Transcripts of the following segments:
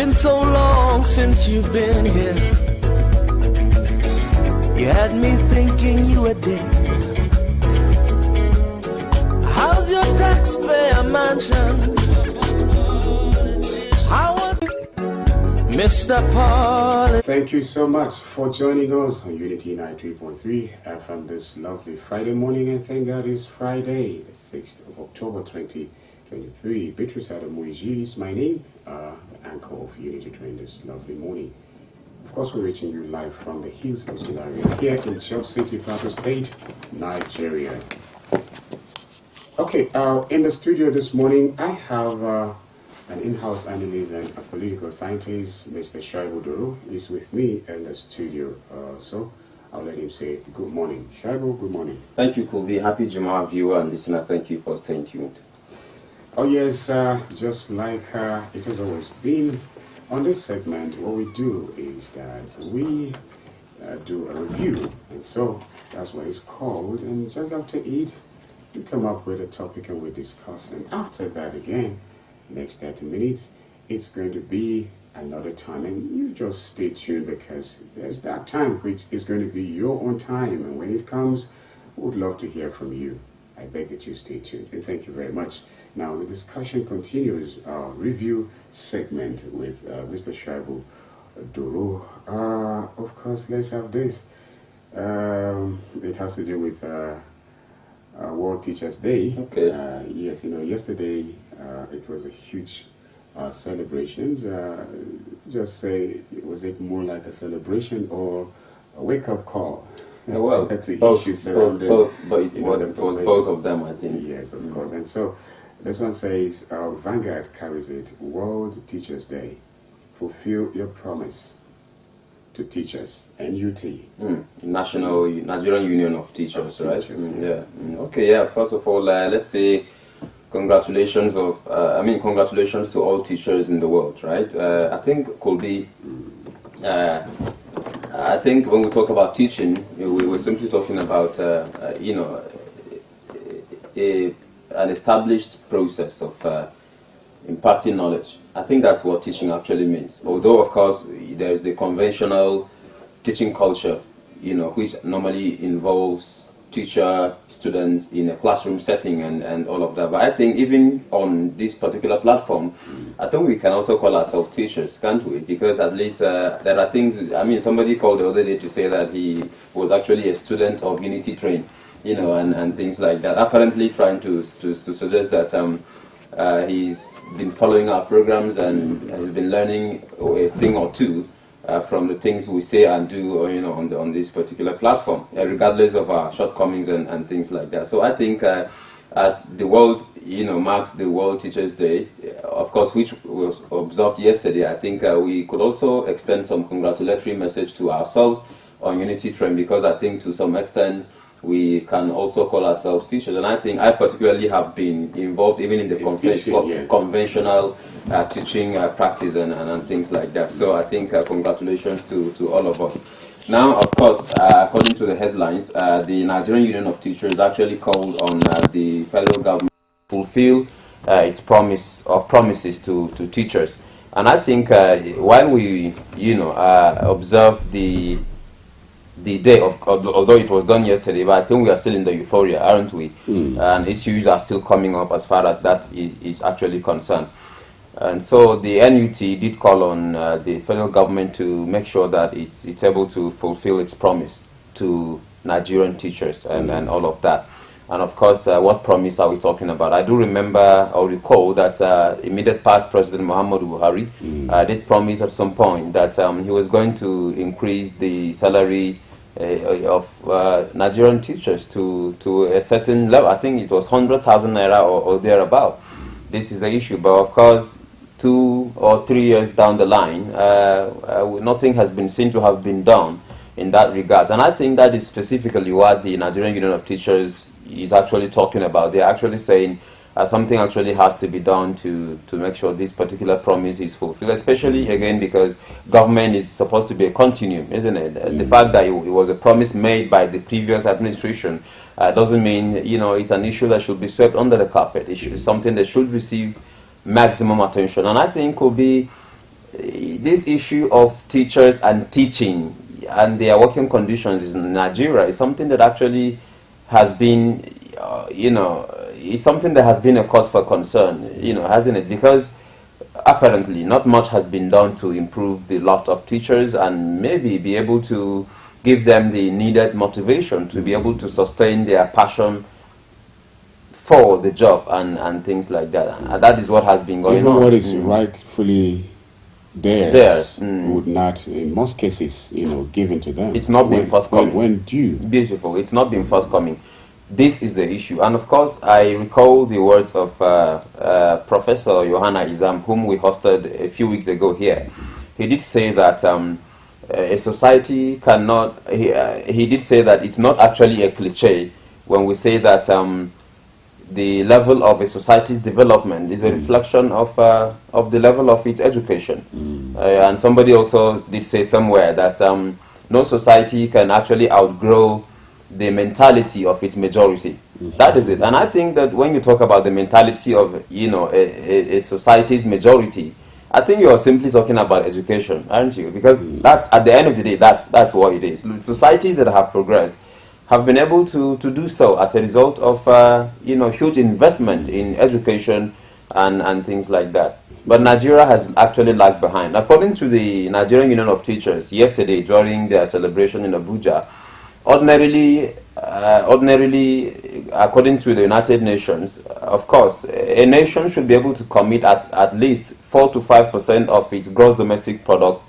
been so long since you've been here. You had me thinking you were dead. How's your taxpayer mansion? How was Mr. Paul? Thank you so much for joining us on Unity 93.3 FM this lovely Friday morning, and thank God it's Friday, the 6th of October 2023. Beatrice Adamuiji is my name, anchor of Unity during this lovely morning. Of course, we're reaching you live from the hills of ZINARIYA here in Jos City, Plateau State, Nigeria. Okay, in the studio this morning, I have an in-house analyst and a political scientist, Mr. Shaibu. Is with me in the studio, so I'll let him say good morning. Shaibu, good morning. Thank you, Kulbi. Happy Juma viewer and listener. Thank you for staying tuned. Oh yes, just like it has always been, on this segment, what we do is that we do a review, and so that's what it's called. And just after it, we come up with a topic and we discuss, and after that again, next 30 minutes, it's going to be another time, and you just stay tuned because there's that time which is going to be your own time, and when it comes, we would love to hear from you. I beg that you stay tuned, and thank you very much. Now the discussion continues, our review segment with Mr. Shaibu Duru. Of course, let's have this. It has to do with World Teachers Day. Okay. Yes, yesterday it was a huge celebration. Just say, was it more like a celebration or a wake-up call? Well, to both, issues surrounding, but it was both of them, I think. Yes, of course. And so this one says, Vanguard carries it, World Teachers Day. Fulfill your promise to teachers, NUT. Nigerian Union of Teachers, right? Teachers, Yeah. Okay, yeah. First of all, let's say congratulations to all teachers in the world, right? I think could be. I think when we talk about teaching, we were simply talking about an established process of imparting knowledge. I think that's what teaching actually means. Although, of course, there's the conventional teaching culture, which normally involves teacher, students in a classroom setting and all of that. But I think even on this particular platform, I think we can also call ourselves teachers, can't we? Because at least there are things, somebody called the other day to say that he was actually a student of Unity Train, and things like that. Apparently trying to suggest that he's been following our programs and has been learning a thing or two from the things we say and do, on this particular platform, regardless of our shortcomings and things like that. So I think as the world, marks the World Teachers Day, of course, which was observed yesterday, I think we could also extend some congratulatory message to ourselves on Unity Train, because I think to some extent we can also call ourselves teachers. And I think I particularly have been involved even in the conventional teaching practice and things like that. So I think congratulations to all of us. Now, of course, according to the headlines, the Nigerian Union of Teachers actually called on the federal government to fulfill its promises to teachers. And I think while we, observe the day although it was done yesterday, but I think we are still in the euphoria, aren't we? And issues are still coming up as far as that is actually concerned. And so the NUT did call on the federal government to make sure that it's able to fulfill its promise to Nigerian teachers and all of that. And of course, what promise are we talking about? I do remember or recall that immediate past President Muhammadu Buhari did promise at some point that he was going to increase the salary of Nigerian teachers to a certain level. I think it was 100,000 naira or thereabout. This is the issue, but of course 2 or 3 years down the line, nothing has been seen to have been done in that regard. And I think that is specifically what the Nigerian Union of Teachers is actually talking about. They're actually saying something actually has to be done to make sure this particular promise is fulfilled, especially, again, because government is supposed to be a continuum, isn't it? The fact that it was a promise made by the previous administration doesn't mean, it's an issue that should be swept under the carpet. It's something that should receive maximum attention. And I think will be this issue of teachers and teaching and their working conditions in Nigeria is something that actually has been, is something that has been a cause for concern, hasn't it? Because apparently not much has been done to improve the lot of teachers and maybe be able to give them the needed motivation to be able to sustain their passion for the job and things like that. And that is what has been going on. What is rightfully theirs would not, in most cases, given to them. It's not been forthcoming. When due. Beautiful. It's not been forthcoming. This is the issue. And of course, I recall the words of Professor Johanna Izam, whom we hosted a few weeks ago here. He did say that a society cannot, he did say that it's not actually a cliche when we say that the level of a society's development is a reflection of the level of its education. And somebody also did say somewhere that no society can actually outgrow the mentality of its majority. That is it. And I think that when you talk about the mentality of a society's majority, I think you are simply talking about education, aren't you? Because that's, at the end of the day, that's what it is. Societies that have progressed have been able to do so as a result of huge investment in education and things like that. But Nigeria has actually lagged behind. According to the Nigerian Union of Teachers yesterday during their celebration in Abuja, ordinarily, according to the United Nations, of course, a nation should be able to commit at least 4 to 5% of its gross domestic product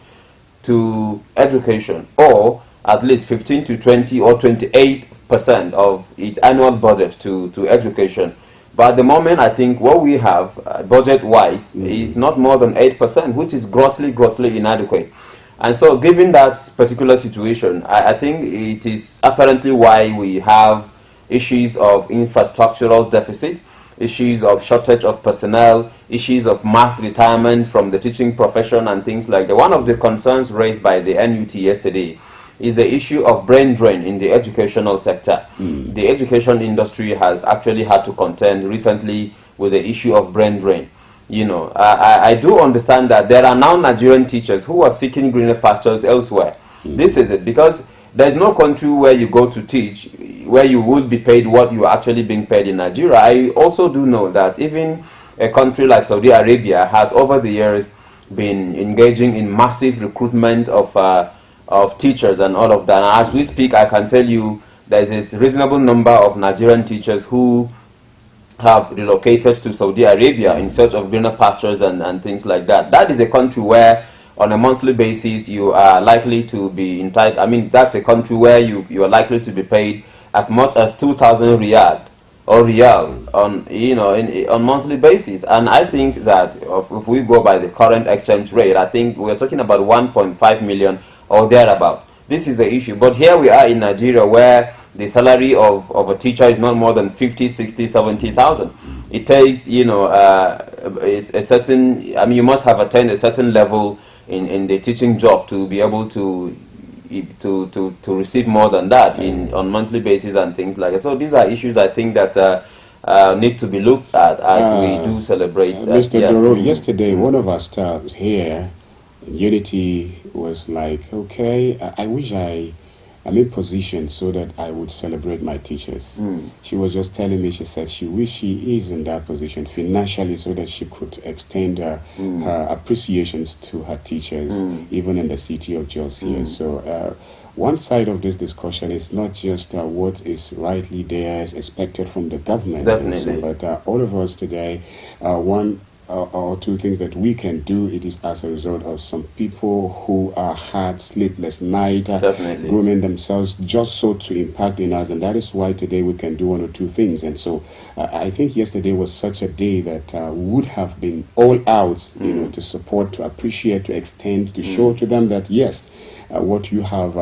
to education, or at least 15 to 20 or 28% of its annual budget to education. But at the moment, I think what we have, budget-wise, is not more than 8%, which is grossly inadequate. And so, given that particular situation, I think it is apparently why we have issues of infrastructural deficit, issues of shortage of personnel, issues of mass retirement from the teaching profession and things like that. One of the concerns raised by the NUT yesterday is the issue of brain drain in the educational sector. The education industry has actually had to contend recently with the issue of brain drain. I do understand that there are now Nigerian teachers who are seeking greener pastures elsewhere. This is it, because there is no country where you go to teach where you would be paid what you are actually being paid in Nigeria. I also do know that even a country like Saudi Arabia has over the years been engaging in massive recruitment of teachers and all of that. And as we speak, I can tell you there is a reasonable number of Nigerian teachers who have relocated to Saudi Arabia in search of greener pastures and things like that. That is a country where on a monthly basis you are likely to be entitled. I mean, that's a country where you are likely to be paid as much as 2,000 riyal or riyal on monthly basis. And I think that if we go by the current exchange rate, I think we're talking about 1.5 million or thereabout. This is the issue. But here we are in Nigeria where the salary of a teacher is not more than 50, 60, 70,000. It takes, a certain, I mean, you must have attained a certain level in the teaching job to be able to receive more than that on monthly basis and things like that. So these are issues I think that need to be looked at as we do celebrate. Mr. Doro, yesterday one of our staffs here in Unity was like, okay, I wish I'm in position so that I would celebrate my teachers. She was just telling me, she said she wished she is in that position financially so that she could extend her appreciations to her teachers, even in the city of Jos here. So one side of this discussion is not just what is rightly theirs expected from the government. Definitely. But all of us today, one or two things that we can do, it is as a result of some people who are had sleepless night, grooming themselves just so to impact in us, and that is why today we can do one or two things. And so I think yesterday was such a day that would have been all out, to support, to appreciate, to extend, to show to them that yes, what you have,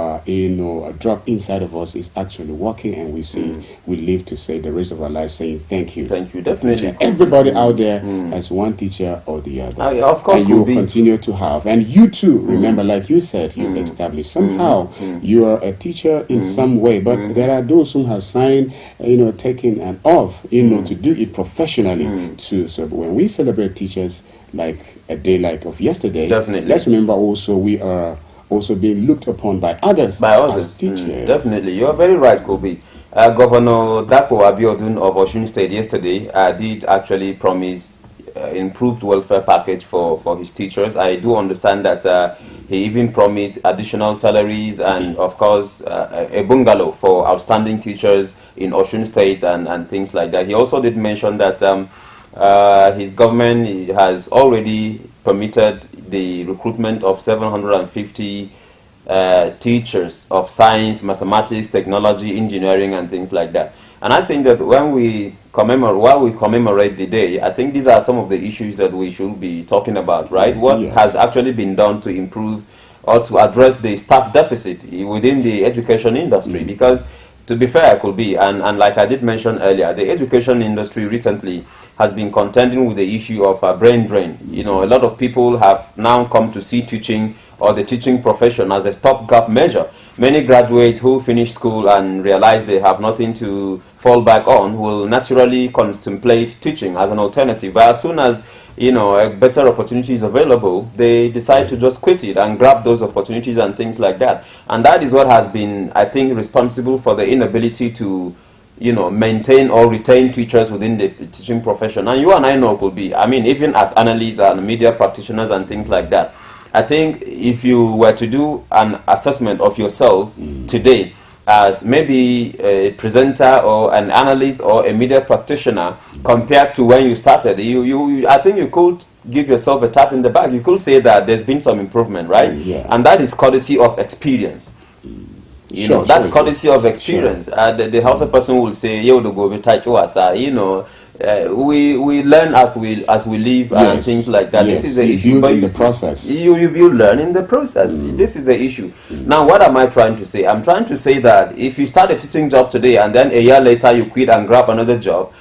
dropped inside of us is actually working, and we live to say the rest of our life saying thank you. Thank you, definitely. Everybody out there has one teacher or the other. Of course, and you will continue to have. And you too, remember, like you said, you established somehow you are a teacher in some way, but there are those who have signed, taking an oath, to do it professionally too. So when we celebrate teachers like a day like of yesterday, definitely, let's remember also we are also being looked upon by others as teachers. Definitely, you're very right, Kobe. Governor Dapo Abiodun of Osun State yesterday did actually promise improved welfare package for his teachers. I do understand that he even promised additional salaries and, of course, a bungalow for outstanding teachers in Osun State and things like that. He also did mention that his government has already permitted the recruitment of 750 teachers of science, mathematics, technology, engineering, and things like that. And I think that while we commemorate the day, I think these are some of the issues that we should be talking about, right? What has actually been done to improve or to address the staff deficit within the education industry? Because to be fair, could be, and like I did mention earlier, the education industry recently has been contending with the issue of brain drain. A lot of people have now come to see teaching or the teaching profession as a stopgap measure. Many graduates who finish school and realize they have nothing to fall back on will naturally contemplate teaching as an alternative. But as soon as a better opportunity is available, they decide to just quit it and grab those opportunities and things like that. And that is what has been, I think, responsible for the inability to maintain or retain teachers within the teaching profession. And you and I know, could be, even as analysts and media practitioners and things like that, I think if you were to do an assessment of yourself today as maybe a presenter or an analyst or a media practitioner compared to when you started, I think you could give yourself a tap in the back. You could say that there's been some improvement, right? And that is courtesy of experience. That's courtesy of experience. The HAUSA person will say, we learn as we live and things like that. This is the issue. But the process. You learn in the process. This is the issue. Now, what am I trying to say? I'm trying to say that if you start a teaching job today and then a year later you quit and grab another job,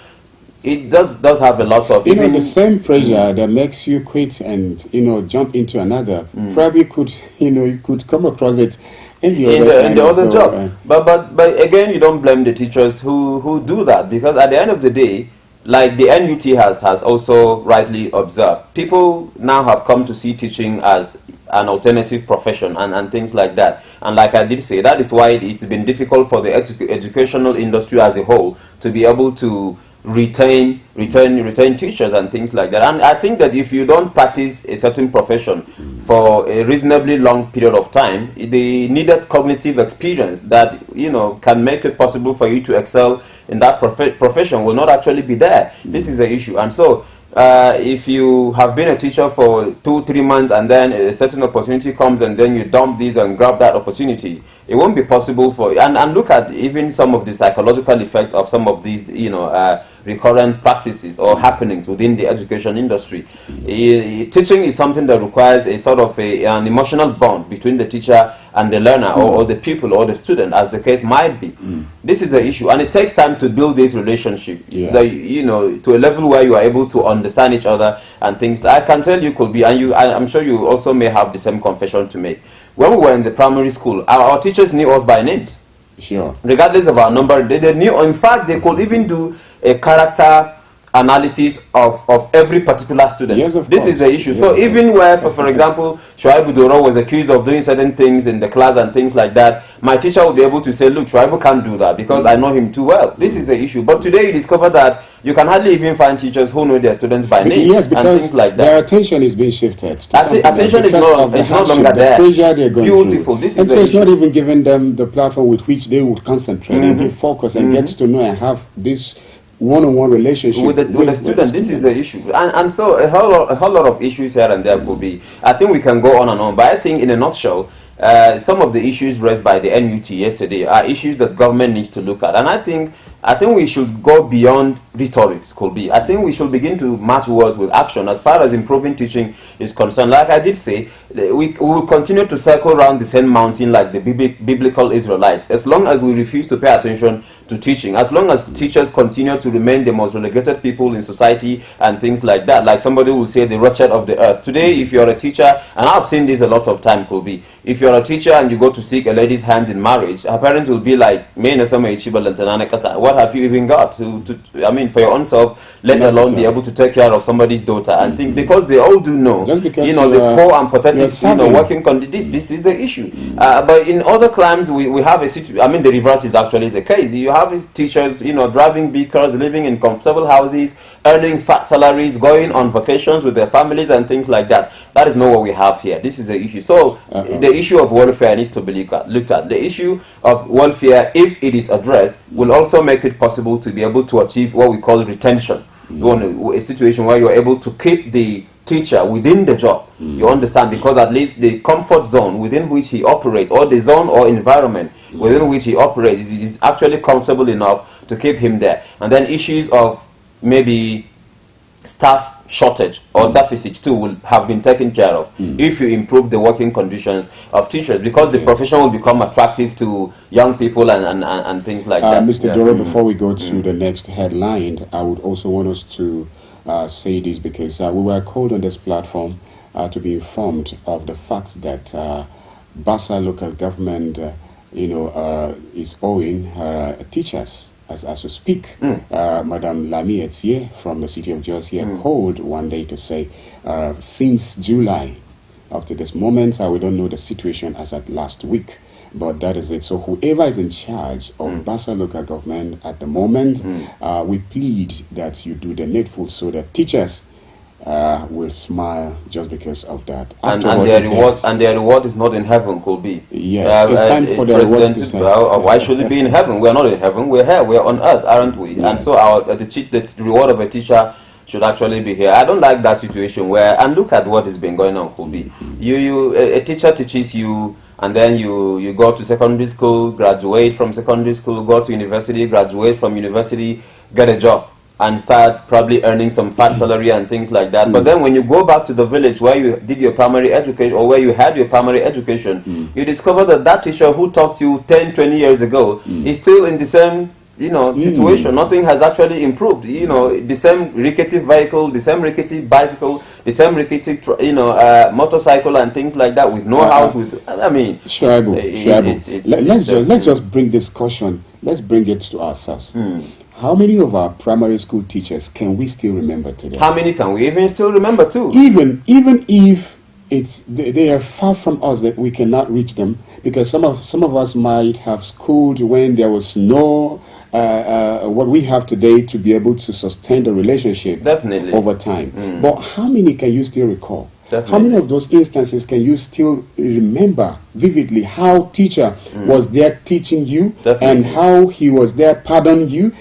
it does have a lot of the same pressure that makes you quit and jump into another. Probably could you could come across it in the other job. But again, you don't blame the teachers who do that, because at the end of the day, like the NUT has also rightly observed, people now have come to see teaching as an alternative profession and things like that. And like I did say, that is why it's been difficult for the educational industry as a whole to be able to retain teachers and things like that. And I think that if you don't practice a certain profession for a reasonably long period of time, the needed cognitive experience that can make it possible for you to excel in that profession will not actually be there. This is the issue. And so if you have been a teacher for 2-3 months and then a certain opportunity comes and then you dump this and grab that opportunity, it won't be possible for you. And look at even some of the psychological effects of some of these recurrent practices or happenings within the education industry. Teaching is something that requires a sort of an emotional bond between the teacher and the learner or the pupil or the student, as the case might be. This is the issue, and it takes time to build this relationship to a level where you are able to understand each other and things. I can tell you, could be, and I'm sure you also may have the same confession to make. When we were in the primary school, our teachers knew us by names. Sure. Regardless of our number, they knew. In fact, they could even do a character analysis of every particular student. Yes, of this course. is the issue. Yes, so even where, for example, Shuaibu Doro was accused of doing certain things in the class and things like that, my teacher will be able to say, look, Shuaibu can't do that because I know him too well. This is the issue. But today you discover that you can hardly even find teachers who know their students by name and things like that. Their attention is being shifted. Attention is no longer there. The pressure they're going Beautiful. Through. This and is so the it's issue. not even giving them the platform with which they would concentrate and give focus and get to know and have this one-on-one relationship with the student. This is the issue, and so a whole lot of issues here and there could be. I think we can go on and on, but I think in a nutshell, some of the issues raised by the NUT yesterday are issues that government needs to look at. And I think we should go beyond rhetorics, could be. I think we should begin to match words with action as far as improving teaching is concerned. Like I did say, we will continue to circle around the same mountain like the biblical Israelites. As long as we refuse to pay attention to teaching, as long as teachers continue to remain the most relegated people in society and things like that, like somebody will say the wretched of the earth. Today, if you're a teacher, and I've seen this a lot of time, could be, if you're a teacher and you go to seek a lady's hands in marriage, her parents will be like, what have you even got for your own self, let alone be able to take care of somebody's daughter and think, because they all do know, the poor and pathetic, working conditions, this is the issue. But in other climes, we have a situation, the reverse is actually the case. You have teachers, driving big cars, living in comfortable houses, earning fat salaries, going on vacations with their families and things like that. That is not what we have here. This is the issue. So the issue of welfare needs to be looked at. The issue of welfare, if it is addressed, will also make it possible to be able to achieve what we call retention. A situation where you're able to keep the teacher within the job, you understand, because at least the comfort zone within which he operates, or the zone or environment within which he operates, is actually comfortable enough to keep him there. And then issues of maybe staff shortage or deficit too will have been taken care of if you improve the working conditions of teachers, because the profession will become attractive to young people and things like that. Mr. Doro, before we go to the next headline, I would also want us to say this, because we were called on this platform to be informed of the fact that Basa local government is owing her teachers as we speak. Madam Lami Etie from the city of Jos here called one day to say, since July up to this moment, we don't know the situation as at last week, but that is it. So whoever is in charge of Basa local government at the moment, we plead that you do the needful so that teachers will smile just because of that. And their reward is not in heaven, could be. Yes, it's time for the rewards to why should it be in heaven? We're not in heaven, we're here, we're on earth, aren't we? Yes. And so the reward of a teacher should actually be here. I don't like that situation where, and look at what has been going on, could be. A teacher teaches you, and then you go to secondary school, graduate from secondary school, go to university, graduate from university, get a job, and start probably earning some fat salary and things like that. But then when you go back to the village where you did your primary education, or where you had your primary education, you discover that teacher who taught you 10, 20 years ago is still in the same situation. Nothing has actually improved. The same rickety vehicle, the same rickety bicycle, the same rickety motorcycle and things like that, with no house. Let's just bring this caution. Let's bring it to ourselves. How many of our primary school teachers can we still remember today? How many can we even still remember too? Even if they are far from us, that we cannot reach them, because some of us might have schooled when there was no what we have today to be able to sustain the relationship over time. But how many can you still recall? How many of those instances can you still remember vividly? How teacher was there teaching you, and how he was there pardoning you,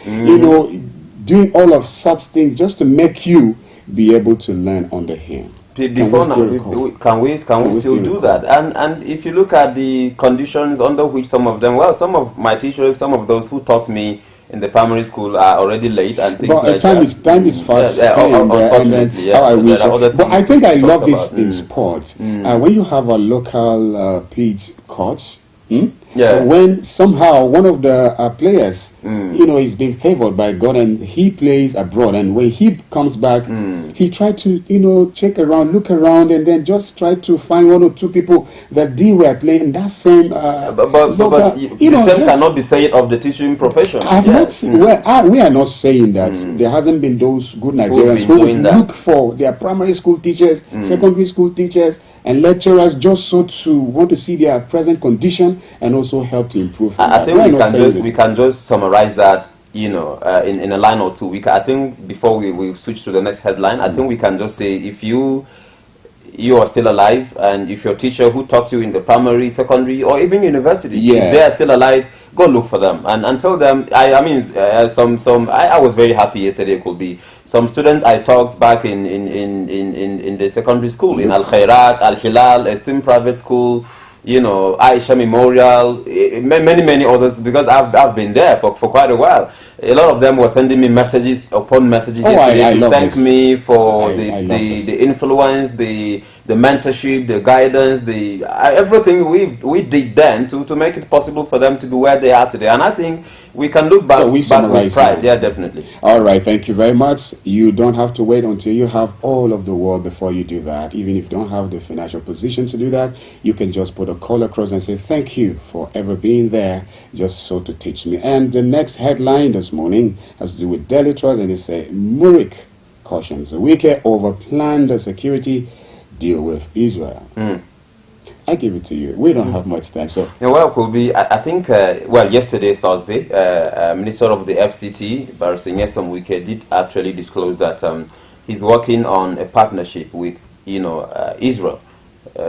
doing all of such things just to make you be able to learn under him. Before now, can we still do that? And if you look at the conditions under which some of my teachers, some of those who taught me in the primary school are already late and things like that. Time is fast spent. Unfortunately, but I think I love this in sport. When you have a local pitch coach, when somehow one of the players, is being favored by God and he plays abroad, and when he comes back, he tried to, check around, look around, and then just try to find one or two people that they were playing that same. But the same cannot be said of the teaching profession. We are not saying that there hasn't been those good Nigerians who would look for their primary school teachers, secondary school teachers, and lecturers just so to want to see their present condition and also help to improve. I think we can just summarize that, in a line or two. I think before we switch to the next headline, I think we can just say, if you are still alive, and if your teacher who taught you in the primary, secondary, or even university, if they are still alive, go look for them and tell them. I was very happy yesterday. It could be some students I taught back in the secondary school in Al Khairat, Al Hilal, Esteem Private School, Aisha Memorial, many others, because I've been there for quite a while. A lot of them were sending me messages upon messages yesterday to thank me for the influence, the mentorship, the guidance, everything we did then to make it possible for them to be where they are today. And I think we can look back with pride. Yeah, definitely. All right, thank you very much. You don't have to wait until you have all of the world before you do that. Even if you don't have the financial position to do that, you can just put a call across and say thank you for ever being there, just so to teach me. And the next headline this morning has to do with Daily Trust, and it says Murik cautions the weaker over planned security deal with Israel. I give it to you. We don't have much time, so it could be. I think. Yesterday, Thursday, Minister of the FCT, Barrister Nyesom Wike, did actually disclose that he's working on a partnership with Israel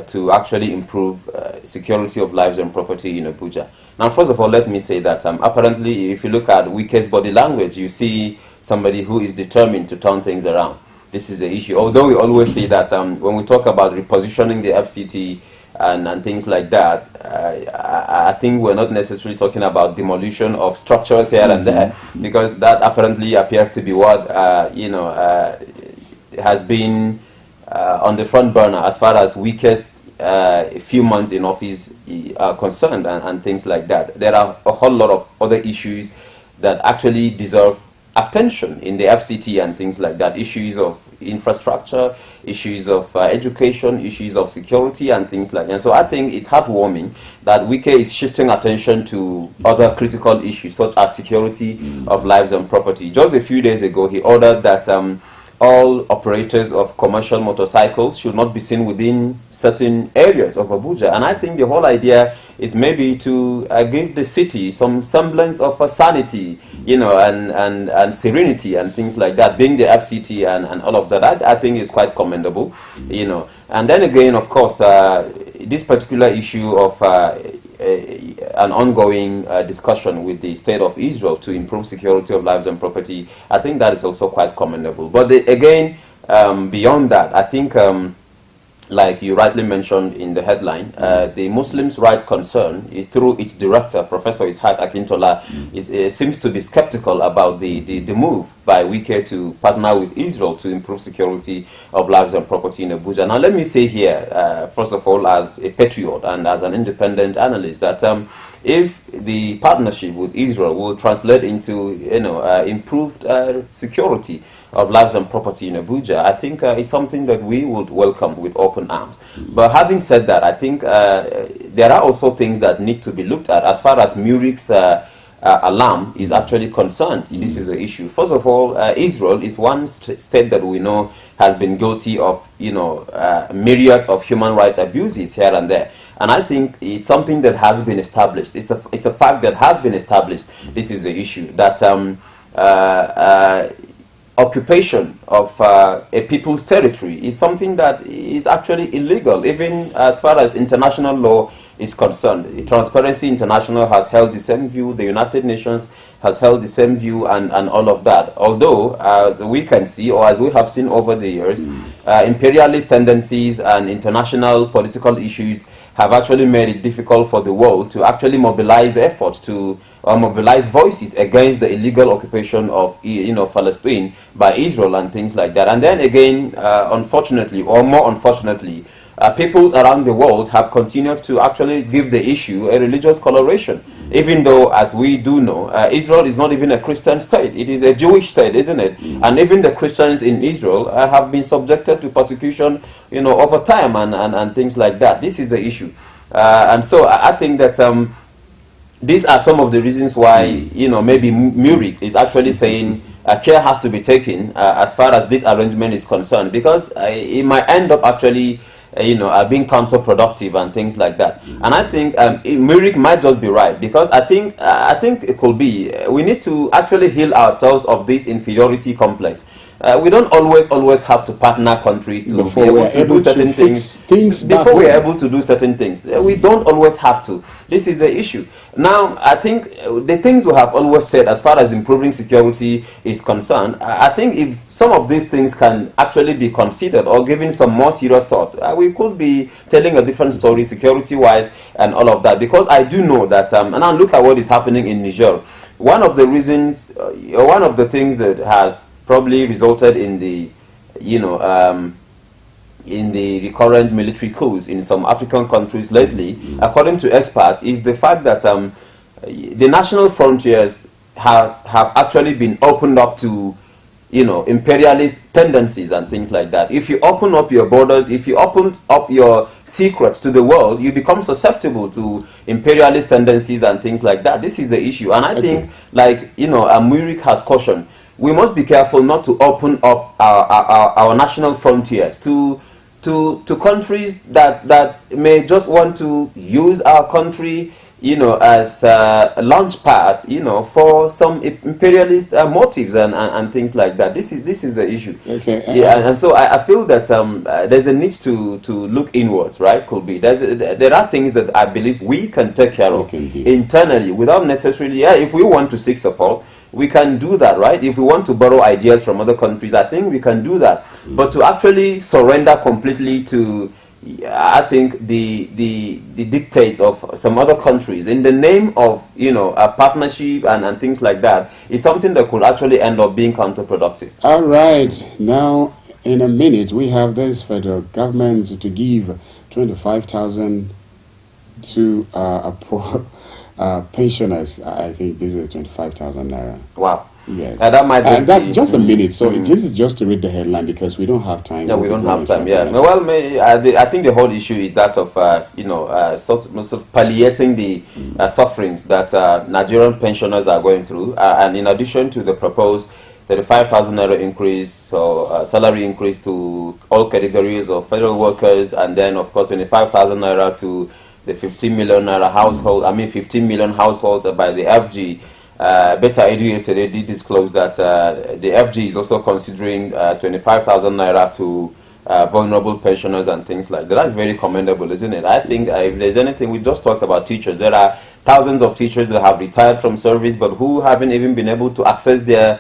to actually improve security of lives and property in Abuja. Now, first of all, let me say that apparently, if you look at Wike's body language, you see somebody who is determined to turn things around. This is the issue. Although we always say that when we talk about repositioning the FCT and things like that, I think we're not necessarily talking about demolition of structures here and there, because that apparently appears to be what has been on the front burner as far as Wike's few months in office are concerned and things like that. There are a whole lot of other issues that actually deserve attention in the FCT and things like that. Issues of infrastructure, issues of education, issues of security and things like that. And so I think it's heartwarming that Wike is shifting attention to other critical issues such as security of lives and property. Just a few days ago, he ordered that all operators of commercial motorcycles should not be seen within certain areas of Abuja. And I think the whole idea is maybe to give the city some semblance of sanity, and serenity and things like that, being the FCT and all of that. I think is quite commendable, And then again, of course, this particular issue of an ongoing discussion with the state of Israel to improve security of lives and property, I think that is also quite commendable. But again, beyond that, I think, like you rightly mentioned in the headline, the Muslims' Right Concern, through its director, Professor Ishaq Akintola, seems to be skeptical about the move by Wike to partner with Israel to improve security of lives and property in Abuja. Now, let me say here, first of all, as a patriot and as an independent analyst, that if the partnership with Israel will translate into, improved security of lives and property in Abuja, I think it's something that we would welcome with open arms. But having said that, I think there are also things that need to be looked at as far as Murik's alarm is actually concerned. This is the issue. First of all, Israel is one state that we know has been guilty of, myriads of human rights abuses here and there. And I think it's something that has been established. It's a fact that has been established. This is the issue, that occupation of a people's territory is something that is actually illegal, even as far as international law is concerned. Transparency International has held the same view, the United Nations has held the same view, and all of that. Although, as we can see, or as we have seen over the years, imperialist tendencies and international political issues have actually made it difficult for the world to actually mobilize efforts to mobilize voices against the illegal occupation of Palestine by Israel and things like that. And then again, unfortunately, or more unfortunately, peoples around the world have continued to actually give the issue a religious coloration, even though, as we do know, Israel is not even a Christian state. It is a Jewish state, isn't it? And even the Christians in Israel have been subjected to persecution, over time and things like that. This is the issue. And so I think that these are some of the reasons why, maybe Murik is actually saying care has to be taken as far as this arrangement is concerned, because it might end up actually being counterproductive and things like that. And I think Murik might just be right, because I think it could be we need to actually heal ourselves of this inferiority complex. We don't always have to partner countries to be able to do certain things. Before we are able to do certain things, we don't always have to. This is the issue. Now, I think the things we have always said as far as improving security is concerned, I think if some of these things can actually be considered or given some more serious thought, we could be telling a different story security-wise and all of that. Because I do know that, and now look at what is happening in Niger. One of the reasons, one of the things that has probably resulted in the, in the recurrent military coups in some African countries lately, according to experts, is the fact that the national frontiers have actually been opened up to, imperialist tendencies and things like that. If you open up your borders, if you open up your secrets to the world, you become susceptible to imperialist tendencies and things like that. This is the issue. And I think, like, Murik has cautioned, we must be careful not to open up our national frontiers to countries that may just want to use our country, as a launch pad, for some imperialist motives and things like that. This is the issue. Okay. Yeah, and so I feel that there's a need to look inwards, right? Could be there are things that I believe we can take care of internally without necessarily. If we want to seek support, we can do that, right? If we want to borrow ideas from other countries, I think we can do that. But to actually surrender completely to, I think, the dictates of some other countries in the name of, a partnership and things like that is something that could actually end up being counterproductive. All right. Now, in a minute, we have this federal government to give 25,000 to poor pensioners. I think this is 25,000 naira. Wow. Yes. That might just be just a minute. So this is just to read the headline because we don't have time. No, we don't have time. Yeah. Well, I think the whole issue is that of sort of palliating the sufferings that Nigerian pensioners are going through, and in addition to the proposed 35,000 naira increase or salary increase to all categories of federal workers, and then of course 25,000 naira to the 15 million naira household. 15 million households by the FG. Beta Edu yesterday did disclose that the FG is also considering 25,000 naira to vulnerable pensioners and things like that. That's very commendable, isn't it? I think if there's anything, we just talked about teachers. There are thousands of teachers that have retired from service but who haven't even been able to access their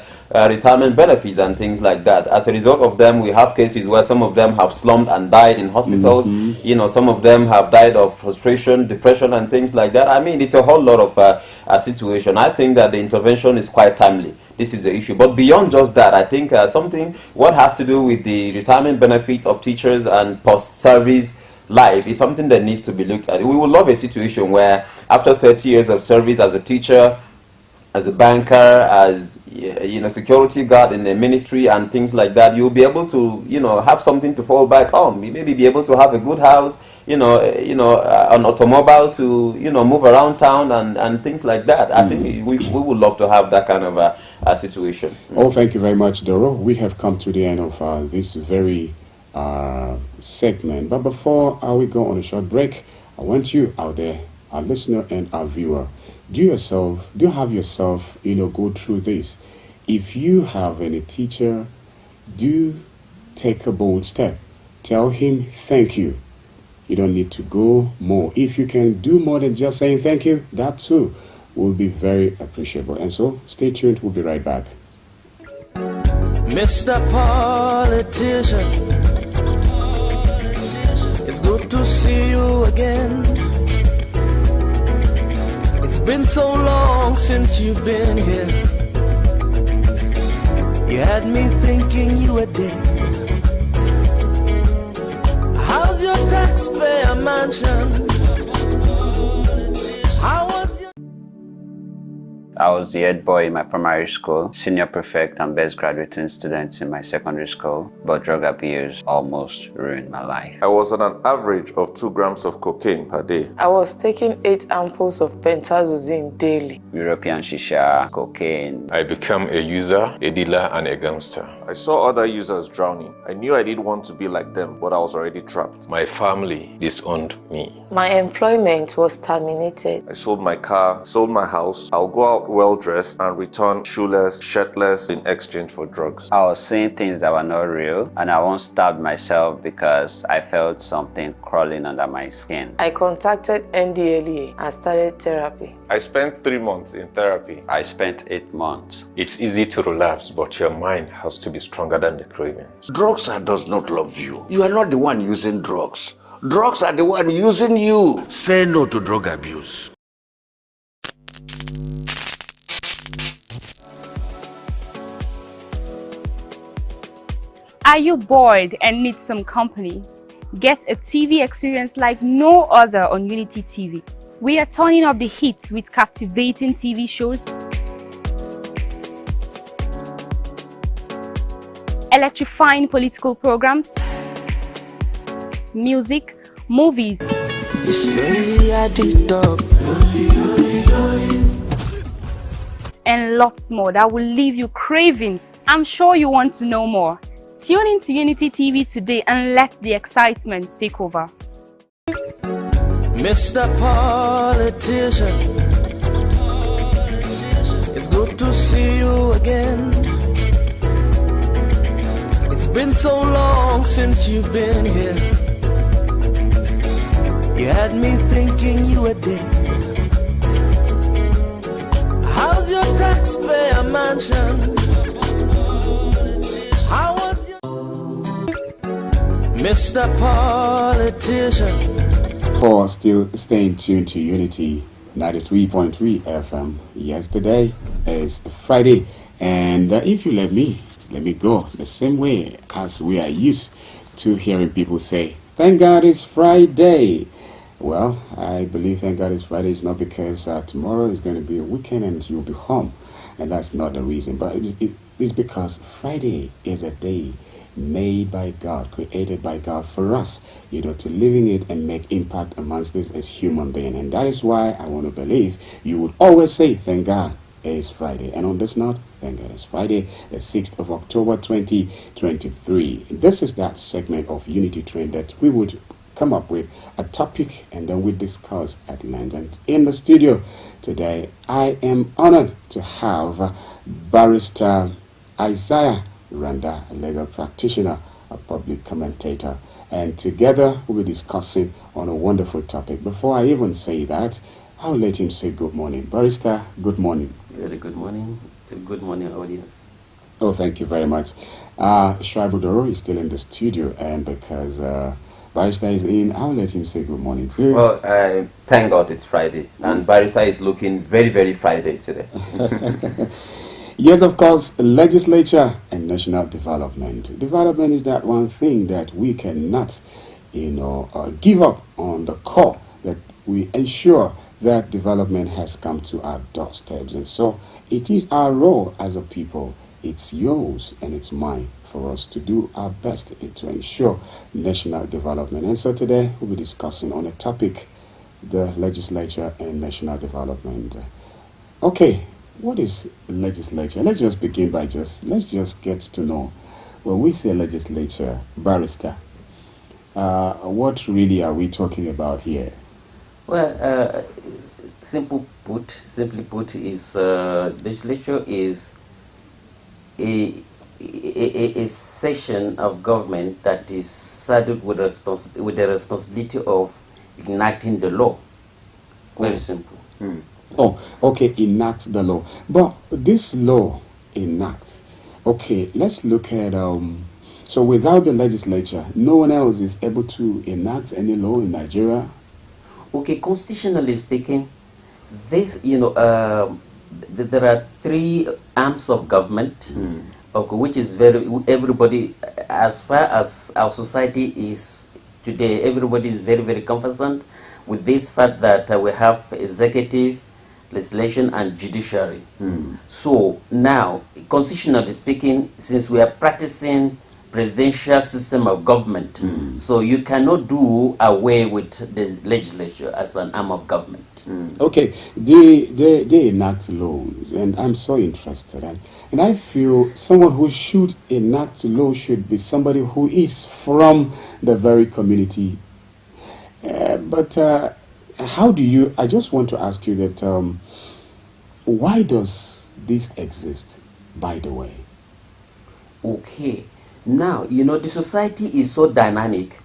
retirement benefits and things like that. As a result of them, we have cases where some of them have slumped and died in hospitals. Some of them have died of frustration, depression and things like that. I mean, it's a whole lot of a situation. I think that the intervention is quite timely. This is the issue. But beyond just that, I think what has to do with the retirement benefits of teachers and post-service life is something that needs to be looked at. We would love a situation where after 30 years of service as a teacher, as a banker, as security guard in the ministry and things like that, you'll be able to have something to fall back on. Maybe be able to have a good house, an automobile to move around town and things like that. I think we would love to have that kind of a situation. Oh, thank you very much, Doro. We have come to the end of this very segment. But before we go on a short break, I want you out there, our listener and our viewer, do have yourself, go through this. If you have any teacher, do take a bold step. Tell him thank you. You don't need to go more. If you can do more than just saying thank you, that too will be very appreciable. And so stay tuned. We'll be right back. Mr. Politician, it's good to see you again. It's been so long since you've been here. You had me thinking you were dead. How's your taxpayer mansion? How was your... I was the head boy in my primary school, senior prefect and best graduating student in my secondary school, but drug abuse almost ruined my life. I was on an average of 2 grams of cocaine per day. I was taking 8 ampoules of pentazosine daily. European shisha, cocaine. I became a user, a dealer, and a gangster. I saw other users drowning. I knew I didn't want to be like them, but I was already trapped. My family disowned me. My employment was terminated. I sold my car, sold my house. I'll go out well dressed and return shoeless, shirtless in exchange for drugs. I was seeing things that were not real, and I once stabbed myself because I felt something crawling under my skin. I contacted NDLEA and started therapy. I spent 3 months in therapy. I spent 8 months. It's easy to relapse, but your mind has to be stronger than the cravings. Drugs does not love you. You are not the one using drugs. Drugs are the one using you. Say no to drug abuse. Are you bored and need some company? Get a TV experience like no other on Unity TV. We are turning up the hits with captivating TV shows, electrifying political programs, music, movies, and lots more that will leave you craving. I'm sure you want to know more. Tune in to Unity TV today and let the excitement take over. Mr. Politician, it's good to see you again. It's been so long since you've been here. You had me thinking you were dead. How's your taxpayer mansion? How was your Mr. Politician? For still staying tuned to Unity 93.3 FM. Yesterday is Friday, and if you let me go the same way as we are used to hearing people say, "Thank God it's Friday." Well, I believe thank God it's Friday is not because tomorrow is going to be a weekend and you'll be home, and that's not the reason. But it's because Friday is a day made by God, created by God for us, to living it and make impact amongst us as human beings. And that is why I want to believe you would always say, thank God it's Friday. And on this note, thank God it's Friday, the 6th of October 2023. This is that segment of Unity Trend that we would come up with a topic and then we discuss at length. And in the studio today, I am honored to have Barrister Isaiah Randa, a legal practitioner, a public commentator, and together we'll be discussing on a wonderful topic. Before I even say that, I'll let him say good morning. Barrister, good morning. Very good morning. Good morning, audience. Oh, thank you very much. Shribudoro is still in the studio, and because Barrister is in, I'll let him say good morning too. Well, thank God it's Friday, and Barrister is looking very, very Friday today. Yes, of course, legislature and national development. Development is that one thing that we cannot, give up on the core, that we ensure that development has come to our doorsteps. And so it is our role as a people, it's yours and it's mine, for us to do our best to ensure national development. And so today we'll be discussing on a topic, the legislature and national development. Okay. What is legislature? Let's just begin by let's just get to know. When we say legislature, Barrister, what really are we talking about here? Well, simply put, is legislature is a section of government that is saddled with the responsibility of enacting the law. Very simple. Oh, okay, enact the law. But this law enacts. Okay, let's look at, so without the legislature, no one else is able to enact any law in Nigeria? Okay, constitutionally speaking, this, there are three arms of government, okay, which is everybody, as far as our society is today, everybody is very, very conversant with this fact that we have executive, legislation and judiciary. So now, constitutionally speaking, since we are practicing presidential system of government, so you cannot do away with the legislature as an arm of government. Okay, they enact laws, and I'm so interested, and I feel someone who should enact law should be somebody who is from the very community. But how do you, I just want to ask you that, why does this exist, by the way? Okay. Now, the society is so dynamic.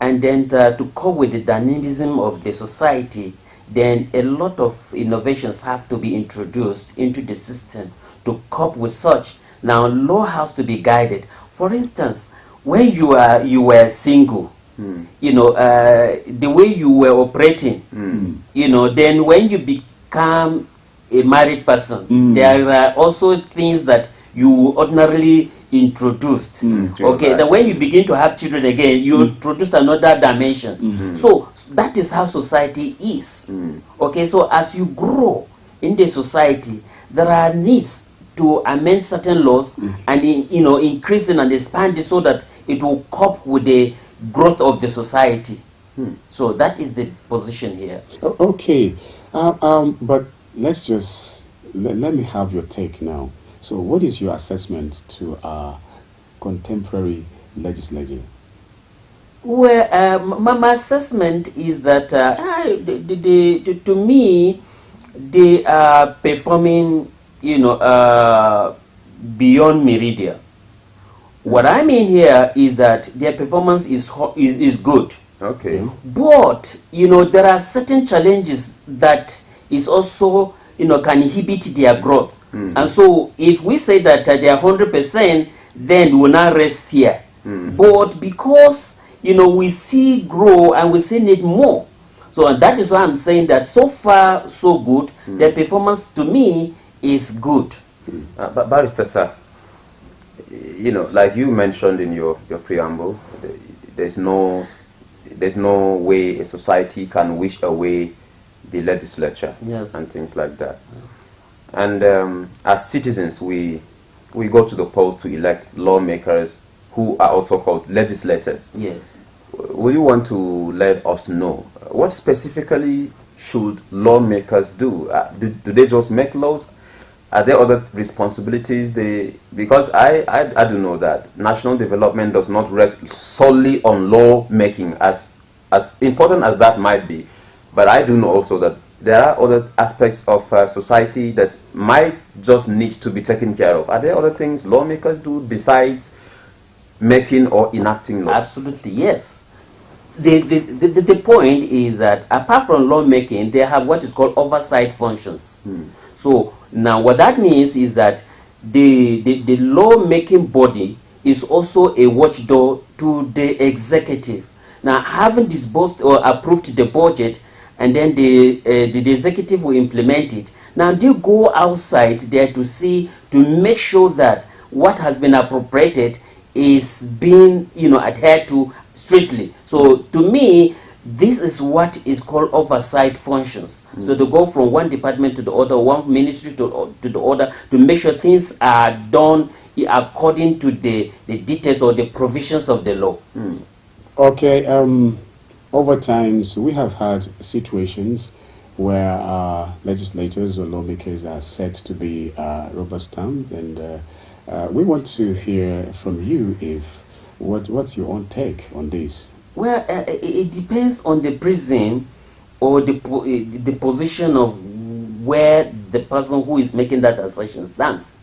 And then to cope with the dynamism of the society, then a lot of innovations have to be introduced into the system to cope with such. Now, law has to be guided. For instance, when you were single, the way you were operating, then when you become a married person, there are also things that you ordinarily introduced. Okay, then when you begin to have children again, you introduce another dimension. So that is how society is. Okay, so as you grow in the society, there are needs to amend certain laws and increasing and expanding so that it will cope with the growth of the society. So that is the position here. Okay, but let's just let me have your take now. So what is your assessment to our contemporary legislature? Well, my assessment is that to me, they are performing, beyond meridian. What I mean here is that their performance is good. Okay. But there are certain challenges that is also can inhibit their growth. And so if we say that they are 100%, then we will not rest here. But because we see grow and we see need more. So and that is why I'm saying that so far so good. Their performance to me is good. But Barrister sir, like you mentioned in your preamble, there's no way a society can wish away the legislature and things like that. And as citizens, we go to the polls to elect lawmakers who are also called legislators. Yes. Will you want to let us know what specifically should lawmakers do? Do they just make laws? Are there other responsibilities? Because I do know that national development does not rest solely on law making, as important as that might be. But I do know also that there are other aspects of society that might just need to be taken care of. Are there other things lawmakers do besides making or enacting laws? Absolutely, yes. The point is that apart from lawmaking, they have what is called oversight functions. So now what that means is that the law-making body is also a watchdog to the executive. Now, having disbursed or approved the budget, and then the executive will implement it. Now they go outside there to make sure that what has been appropriated is being adhered to strictly. So to me, this is what is called oversight functions. So they go from one department to the other, one ministry to the other, to make sure things are done according to the details or the provisions of the law. Okay, over times we have had situations where legislators or lawmakers are said to be rubber stamped, and we want to hear from you what's your own take on this? Well, it depends on the prism or the position of where the person who is making that assertion stands.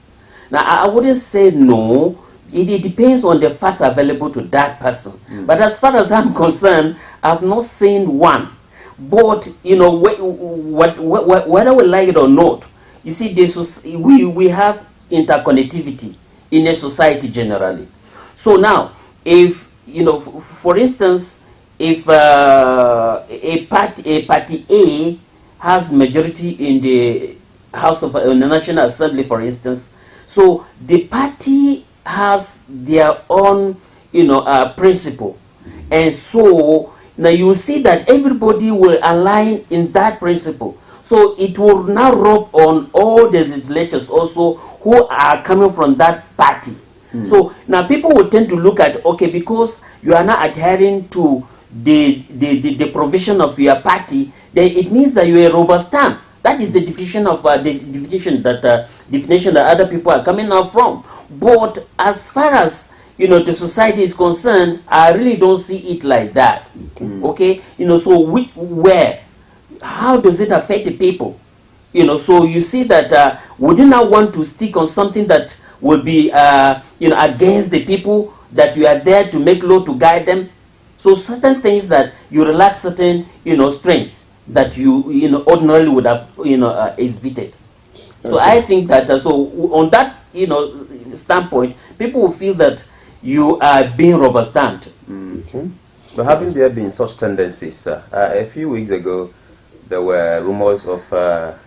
Now, I wouldn't say no. It depends on the facts available to that person. But as far as I'm concerned, I've not seen one. But whether we like it or not, you see, we have interconnectivity in a society generally. So now, if for instance, if a party A has majority in the House of the National Assembly, for instance, so the party has their own principle, and so now you see that everybody will align in that principle. So it will now rub on all the legislators also who are coming from that party. So now people will tend to look at, okay, because you are not adhering to the provision of your party, then it means that you are a rubber stamp. That is the definition of definition that other people are coming out from. But as far as the society is concerned, I really don't see it like that. Okay, so how does it affect the people? So you see that would you not want to stick on something that will be, against the people that you are there to make law to guide them? So certain things that you relax certain, strengths that you, ordinarily would have, exhibited. So I think that, so on that, standpoint, people will feel that you are being rubber stamped. Okay. But haven't there been such tendencies? A few weeks ago, there were rumors of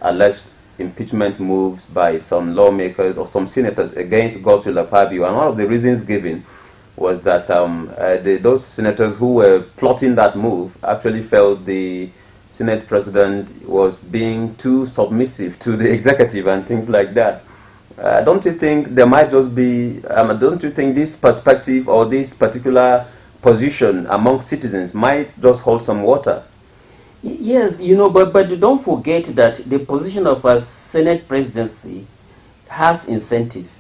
alleged impeachment moves by some lawmakers or some senators against Godswill Akpabio, and one of the reasons given was that those senators who were plotting that move actually felt the Senate president was being too submissive to the executive and things like that. Don't you think there might just be, don't you think this perspective or this particular position among citizens might just hold some water? Yes, but don't forget that the position of a Senate presidency has incentive.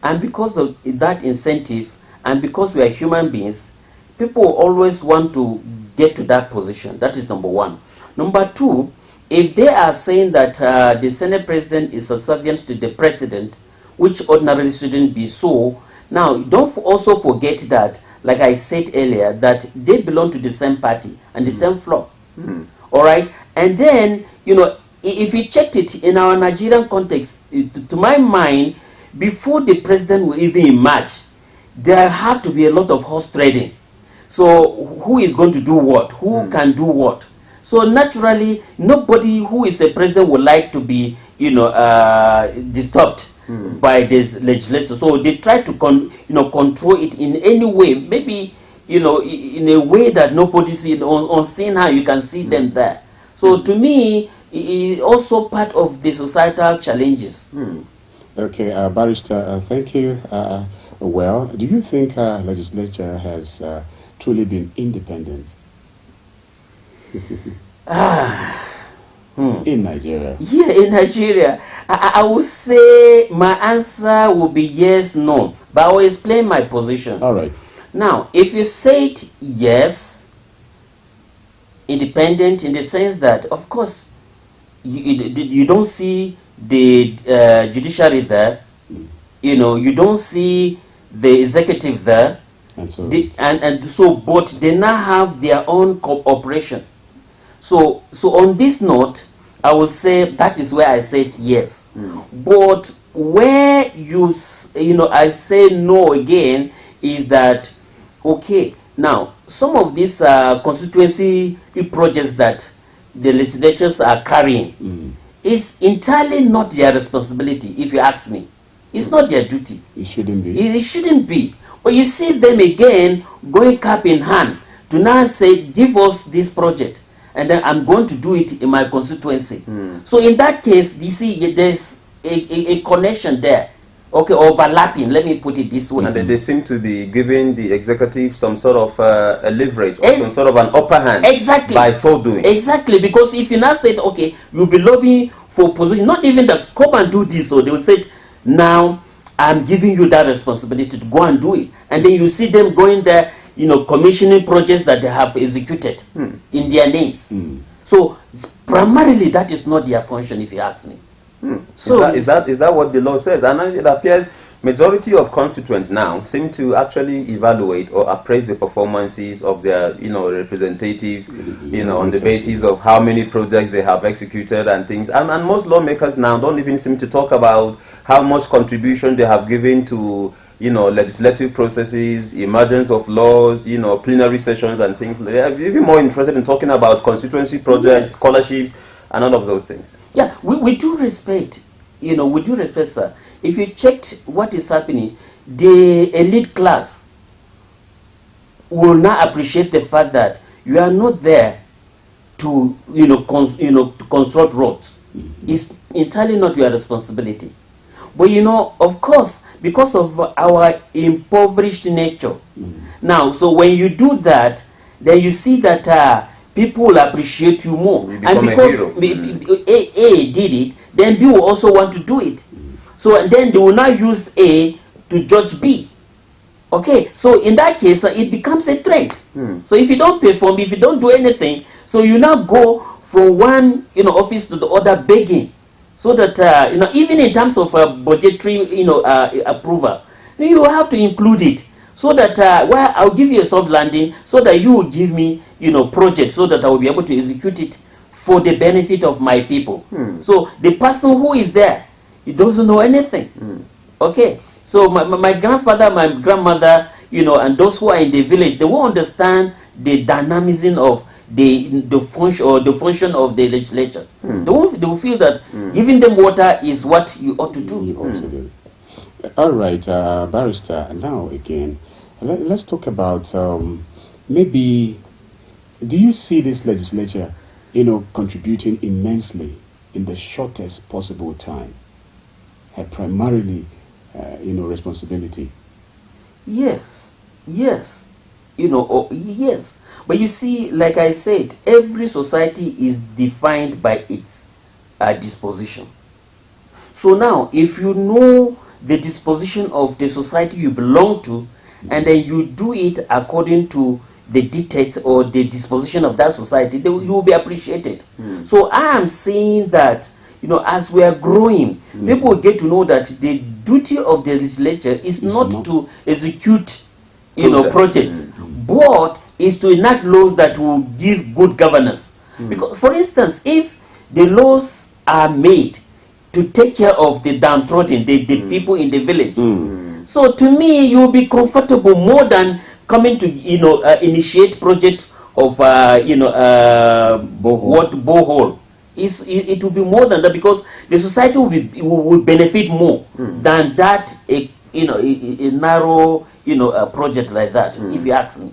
And because of that incentive, and because we are human beings, people always want to get to that position. That is number one. Number two, if they are saying that the Senate president is subservient to the president, which ordinarily shouldn't be so, now don't also forget that, like I said earlier, that they belong to the same party and the same floor. All right? And then, if you checked it in our Nigerian context, to my mind, before the president will even emerge, there had to be a lot of horse trading. So who is going to do what? Who can do what? So naturally, nobody who is a president would like to be, disturbed by this legislature. So they try to control it in any way. Maybe, in a way that nobody sees. On seeing how you can see them there. So to me, it is also part of the societal challenges. Okay, Barrister, thank you. Well, do you think legislature has truly been independent in Nigeria? Yeah, in Nigeria. I would say my answer would be yes, no. But I will explain my position. All right. Now, if you say it yes, independent in the sense that, of course, you don't see the judiciary there, you don't see the executive there, and so but they now have their own cooperation. So on this note, I would say that is where I said yes. But where I say no again is that, okay, now some of these constituency projects that the legislatures are carrying is entirely not their responsibility, if you ask me. It's not their duty. It shouldn't be. It shouldn't be. But you see them again going cap in hand to now say, give us this project, and then I'm going to do it in my constituency. So in that case, you see, there's a connection there. Okay, overlapping, let me put it this way. And they seem to be giving the executive some sort of a leverage or some sort of an upper hand by so doing. Exactly, because if you now said, okay, you'll be lobbying for position, not even that come and do this, so they will say, now I'm giving you that responsibility to go and do it. And then you see them going there, commissioning projects that they have executed in their names. So primarily that is not their function, if you ask me. So is that what the law says? And it appears majority of constituents now seem to actually evaluate or appraise the performances of their representatives on the basis of how many projects they have executed and things. And most lawmakers now don't even seem to talk about how much contribution they have given to legislative processes, emergence of laws, plenary sessions and things. They are even more interested in talking about constituency projects, scholarships, and all of those things. Yeah, we do respect, we do respect, sir. If you checked what is happening, the elite class will not appreciate the fact that you are not there to, to construct roads. It's entirely not your responsibility. But of course, because of our impoverished nature. Now, so when you do that, then you see that people will appreciate you more. You become and because a hero. A did it, then B will also want to do it. So and then they will now use A to judge B. Okay, so in that case, it becomes a trend. So if you don't perform, if you don't do anything, So you now go from one, office to the other begging, so that even in terms of budgetary, approval, you have to include it, so that well, I'll give you a soft landing, so that you will give me, project, so that I will be able to execute it for the benefit of my people. So the person who is there, he doesn't know anything. Okay, so my grandfather, my grandmother, and those who are in the village, they won't understand the dynamism of the function of the legislature. They will feel that giving them water is what you ought to do. You ought to do. All right, Barrister. Now again, let's talk about maybe. Do you see this legislature, contributing immensely in the shortest possible time? Primarily, responsibility. Yes. Yes. Yes. But you see, like I said, every society is defined by its disposition. So now, if you know the disposition of the society you belong to, and then you do it according to the dictates or the disposition of that society, you will be appreciated. So I am saying that, as we are growing, people will get to know that the duty of the legislature is not to execute, projects, but is to enact laws that will give good governance. Because, for instance, if the laws are made to take care of the downtrodden, the people in the village, so to me, you will be comfortable more than coming to, initiate project of, borehole. It will be more than that, because the society will benefit more than that, a narrow, project like that, if you ask me.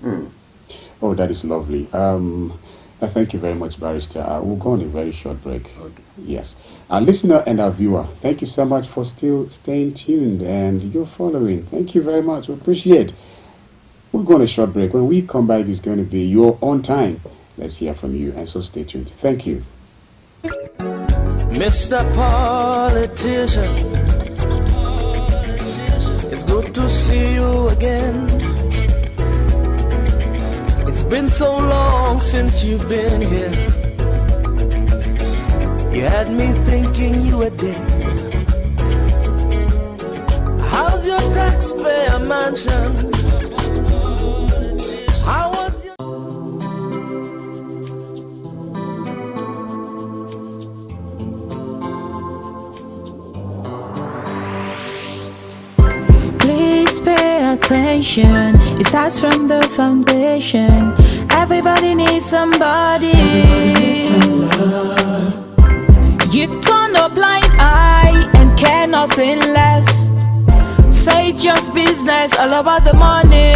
Oh, that is lovely. Thank you very much, Barrister. We'll go on a very short break. Okay. Yes. Our listener and our viewer, thank you so much for still staying tuned and you're following. Thank you very much. We appreciate it. We'll go on a short break. When we come back, it's going to be your own time. Let's hear from you, and so stay tuned. Thank you. Mr. Politician, it's good to see you again. It's been so long since you've been here. You had me thinking you were dead. How's your taxpayer mansion? How was your... Please pay attention. It starts from the foundation. Everybody needs somebody. You turn a blind eye and care nothing less. Say it's just business, all about the money.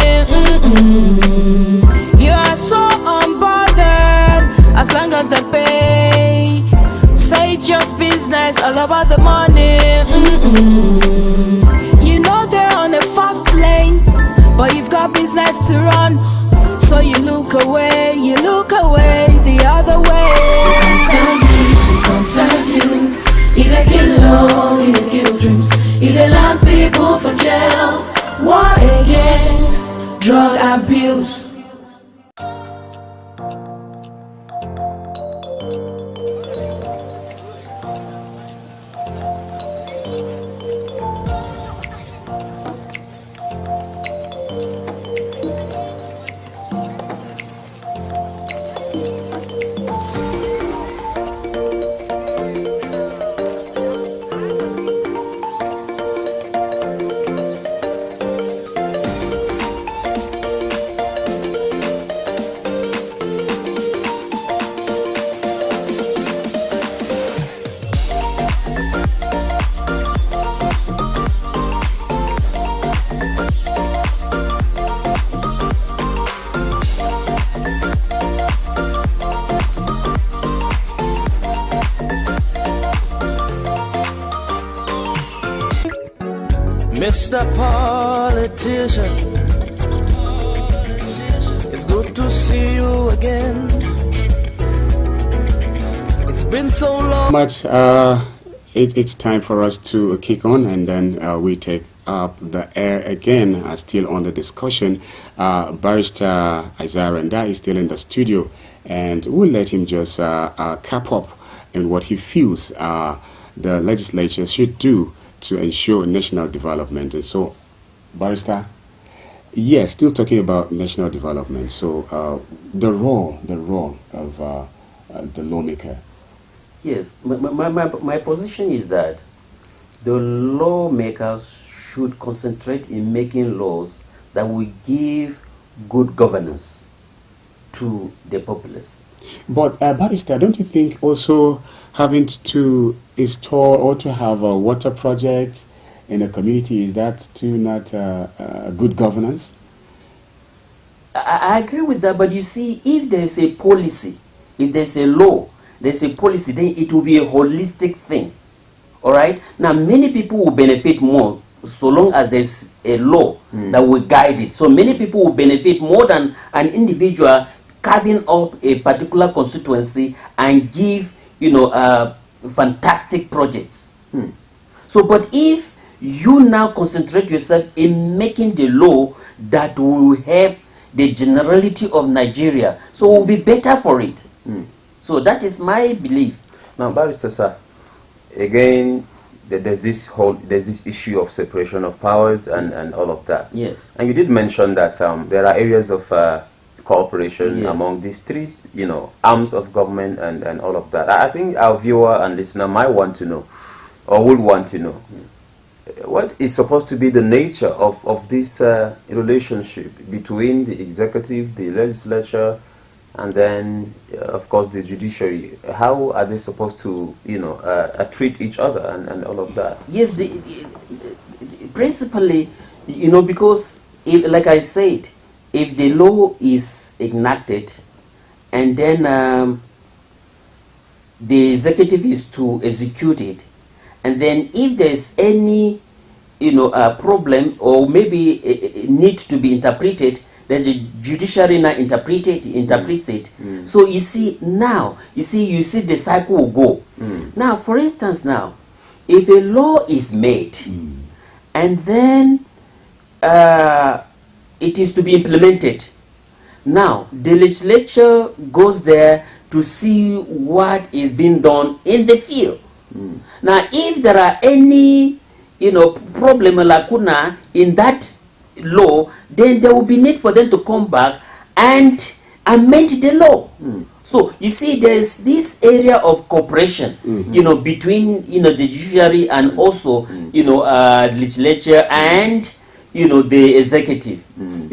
You are so unbothered as long as they pay. Say it's just business, all about the money. You know they're on a fast lane, but you've got business to run. So you look away the other way. It concerns you. It a kill law, it a kill dreams. It a land people for jail. War against drug abuse. Mr. Politician, it's good to see you again. It's been so long. It's time for us to kick on, and then we take up the air again. Still on the discussion. Barrister Isaiah Renda is still in the studio, and we'll let him just cap up in what he feels the legislature should do to ensure national development. And so, Barrister, yes, still talking about national development. So, the role of the lawmaker. Yes, my position is that the lawmakers should concentrate in making laws that will give good governance to the populace. But Barrister, don't you think also having to install or to have a water project in a community, is that too not good governance? I agree with that, but you see, if there is a policy, if there's a law, there's a policy, then it will be a holistic thing. All right? Now, many people will benefit more so long as there's a law that will guide it. So many people will benefit more than an individual carving up a particular constituency and give, fantastic projects. So, but if you now concentrate yourself in making the law that will help the generality of Nigeria, so it will be better for it. So that is my belief. Now, Barrister, sir, again, there's this issue of separation of powers and all of that. Yes. And you did mention that there are areas of cooperation among these three, arms of government and all of that. I think our viewer and listener might want to know, or would want to know, what is supposed to be the nature of this relationship between the executive, the legislature, and then, of course, the judiciary. How are they supposed to, treat each other and all of that? Yes, principally, because, like I said, if the law is enacted and then the executive is to execute it, and then if there's any, problem or maybe it needs to be interpreted, then the judiciary now interprets it. So you see the cycle will go. Now, for instance, now, if a law is made and then it is to be implemented, now the legislature goes there to see what is being done in the field. Now, if there are any, problem or lacuna in that law, then there will be need for them to come back and amend the law. So you see, there's this area of cooperation, between the judiciary and also legislature and the executive.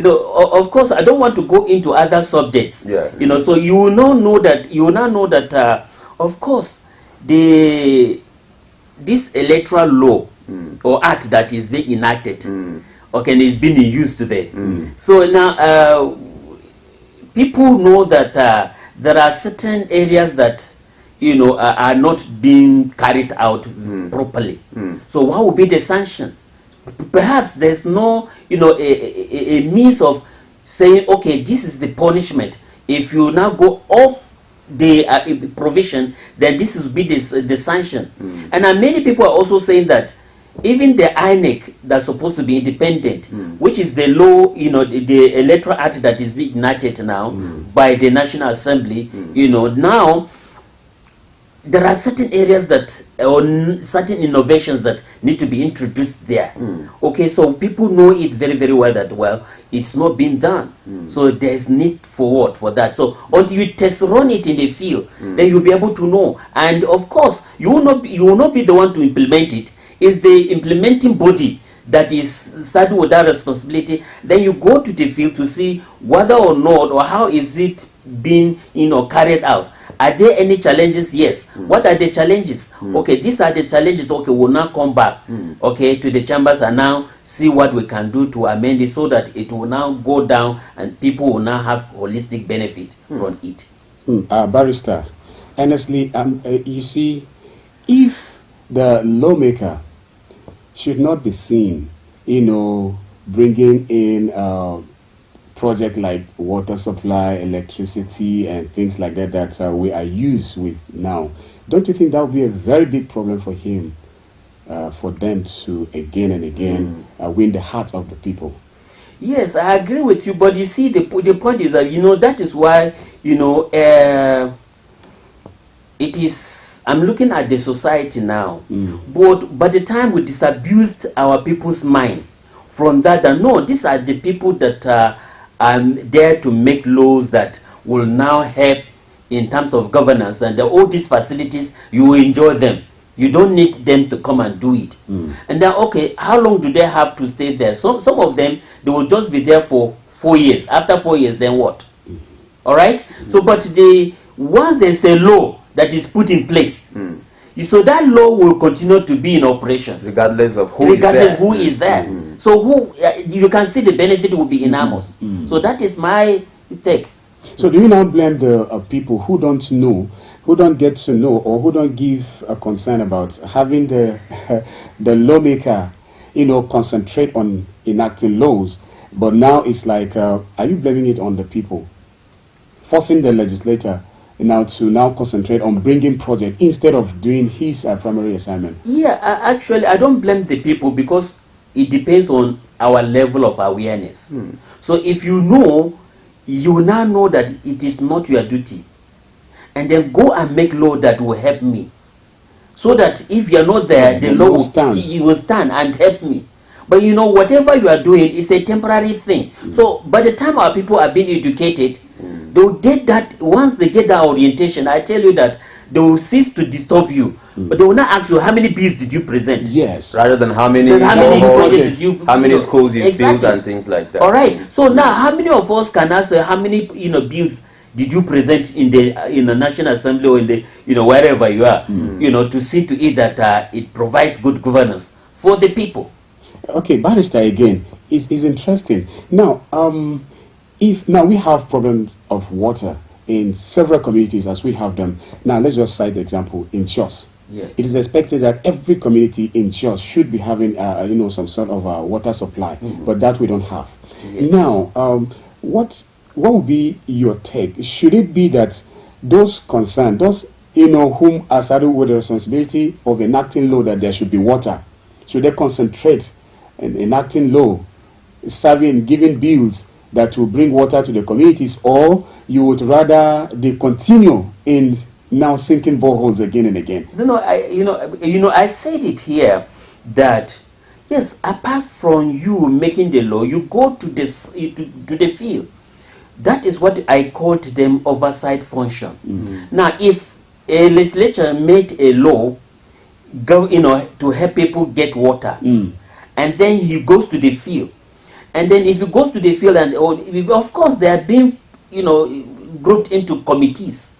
Of course, I don't want to go into other subjects. So you will now know that of course this electoral law or act that is being enacted, is being used today. So now people know that there are certain areas that are not being carried out properly. So what will be the sanction? Perhaps there's no a means of saying, okay, this is the punishment. If you now go off the provision, then this will be the sanction. And many people are also saying that even the INEC that's supposed to be independent, which is the law, the electoral act that is being enacted now by the National Assembly, now there are certain areas that, or certain innovations that need to be introduced there. Okay, so people know it very, very well that, well, it's not being done. So there's need for that. So until you test run it in the field, then you'll be able to know. And of course, you will not be the one to implement it. It's the implementing body that is saddled with that responsibility. Then you go to the field to see whether or not, or how is it being carried out. Are there any challenges? Yes. What are the challenges? Okay, these are the challenges. Okay, we'll now come back, okay, to the chambers and now see what we can do to amend it so that it will now go down and people will now have holistic benefit from it. Barrister, honestly, you see, if the lawmaker should not be seen, bringing in project like water supply, electricity, and things like that we are used with now, don't you think that would be a very big problem for him, for them to again and again win the heart of the people? Yes, I agree with you, but you see, the point is that, that is why you know, it is, I'm looking at the society now, but by the time we disabused our people's mind from that, no, these are the people that are there to make laws that will now help in terms of governance, and all these facilities, you will enjoy them. You don't need them to come and do it. And then, okay, how long do they have to stay there? Some of them, they will just be there for 4 years. After 4 years, then what? All right? So, but once there's a law that is put in place, so that law will continue to be in operation. Regardless of who is there. So you can see the benefit will be enormous. So that is my take. So do you now blame the people who don't know, who don't get to know, or who don't give a concern about having the lawmaker, you know, concentrate on enacting laws, but now it's like, are you blaming it on the people, forcing the legislator now to concentrate on bringing project instead of doing his primary assignment? Yeah, actually, I don't blame the people, because it depends on our level of awareness. So if you know, you now know that it is not your duty, and then go and make law that will help me, so that if you are not there, the law will stand and help me. But you know, whatever you are doing is a temporary thing. So by the time our people are being educated, they will get that. Once they get that orientation, I tell you that they will cease to disturb you. But they will not ask you how many bills did you present. Yes. Rather than how many projects did you, how many schools you built and things like that. All right. So now, how many of us can answer how many bills did you present in the National Assembly, or in the wherever you are, to see to it that it provides good governance for the people. Okay, Barrister, again, is interesting. Now, if now we have problems of water in several communities as we have them. Now, let's just cite the example in Jos. Yes. It is expected that every community in Jos should be having, some sort of water supply, but that we don't have. Yes. Now, what would be your take? Should it be that those concerned, those whom are saddled with the responsibility of enacting law that there should be water, should they concentrate in enacting law, serving, giving bills that will bring water to the communities, or you would rather they continue in now sinking boreholes again and again? No, I said it here that yes, apart from you making the law, you go to the field. That is what I called them oversight function. Now, if a legislature made a law, to help people get water, and then he goes to the field, and then if he goes to the field, and of course they are being, grouped into committees.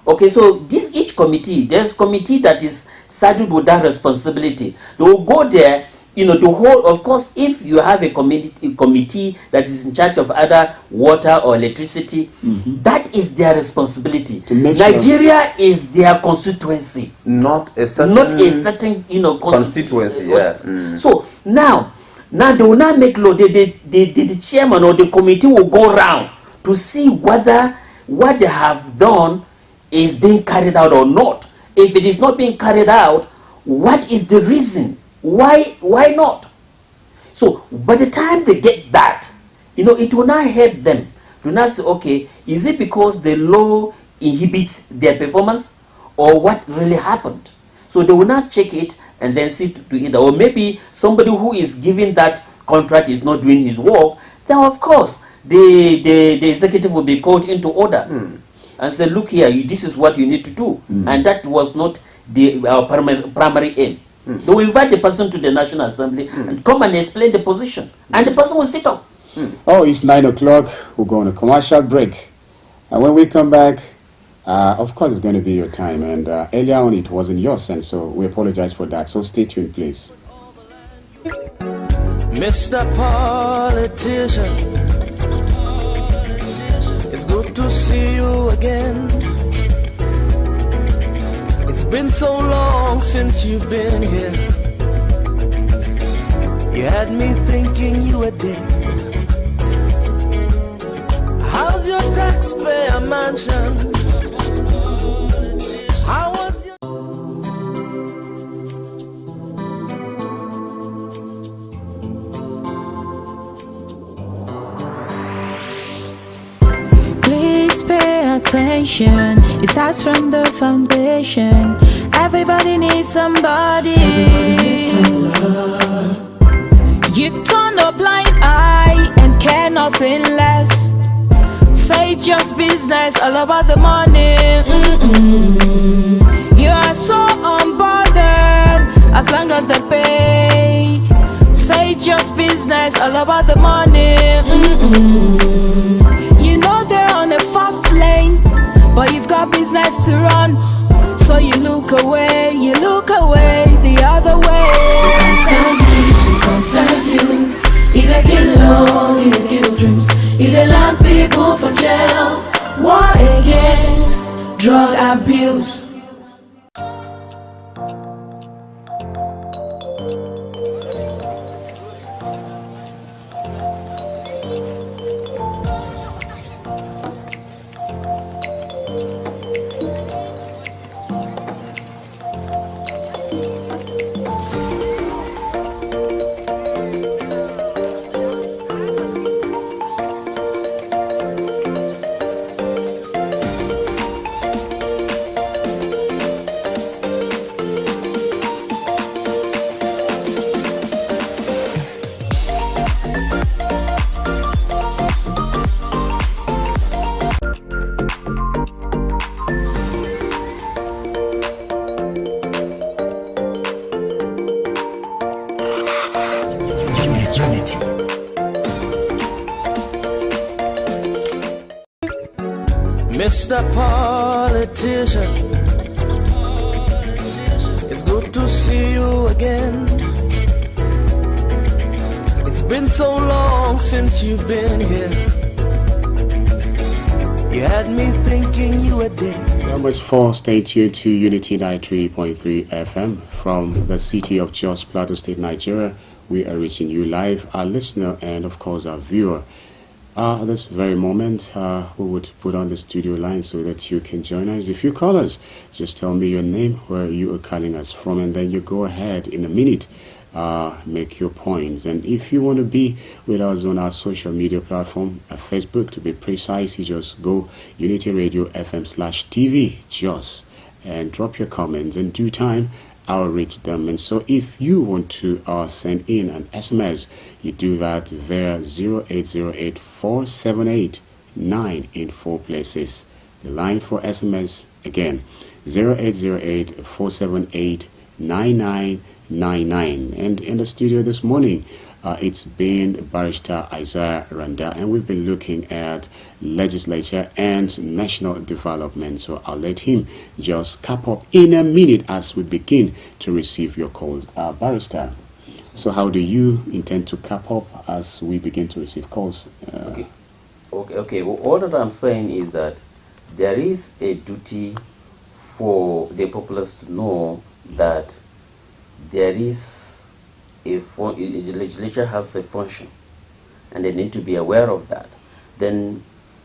Okay, so each committee, there's a committee that is saddled with that responsibility. They will go there. The whole, of course, if you have a committee that is in charge of either water or electricity, that is their responsibility. Nigeria is their constituency, not a certain constituency. Yeah. So now they will not make law. The chairman or the committee will go around to see whether what they have done is being carried out or not. If it is not being carried out, what is the reason? Why not? So by the time they get that, it will not help them to not say, okay, is it because the law inhibits their performance, or what really happened? So they will not check it and then see to it. Or maybe somebody who is giving that contract is not doing his work, then of course the executive will be called into order and say, look here, this is what you need to do. And that was not our primary aim. They will invite the person to the National Assembly and come and explain the position, and the person will sit up. Oh, it's 9 o'clock. We'll go on a commercial break. And when we come back, of course, it's going to be your time. And earlier on, it wasn't yours, and so we apologize for that. So stay tuned, please. Mr. Politician, it's good to see you again. It's been so long since you've been here. You had me thinking you were dead. How's your taxpayer mansion? How was your... Please pay attention. It starts from the foundation. Everybody needs somebody. Everybody needs some love. You turn a blind eye and care nothing less. Say it's just business, all about the money. You are so unbothered as long as they pay. Say it's just business, all about the money. You know they're on a fast lane, but you've got business to run. So you look away the other way. It concerns you. It a kill law, it a kill dreams. It a land people for jail. War against drug abuse. Mr. Politician, it's good to see you again. It's been so long since you've been here. You had me thinking you were dead. Numbers 4, stay tuned to Unity 93.3 FM from the city of Jos, Plateau State, Nigeria. We are reaching you live, our listener, and of course our viewer. At this very moment, we would put on the studio line so that you can join us. If you call us, just tell me your name, where you are calling us from, and then you go ahead in a minute, make your points. And if you want to be with us on our social media platform, Facebook to be precise, you just go Unity Radio FM/TV, Jos, and drop your comments. In due time, I'll read them. And so if you want to send in an SMS, you do that via 0808-478-9 in 4 places. The line for SMS again, 0808-478-9999. And in the studio this morning, it's been Barrister Isaiah Randa, and we've been looking at legislature and national development. So I'll let him just cap up in a minute as we begin to receive your calls. Barrister, so how do you intend to cap up as we begin to receive calls? Okay. Well, all that I'm saying is that there is a duty for the populace to know that there is the legislature has a function, and they need to be aware of that. Then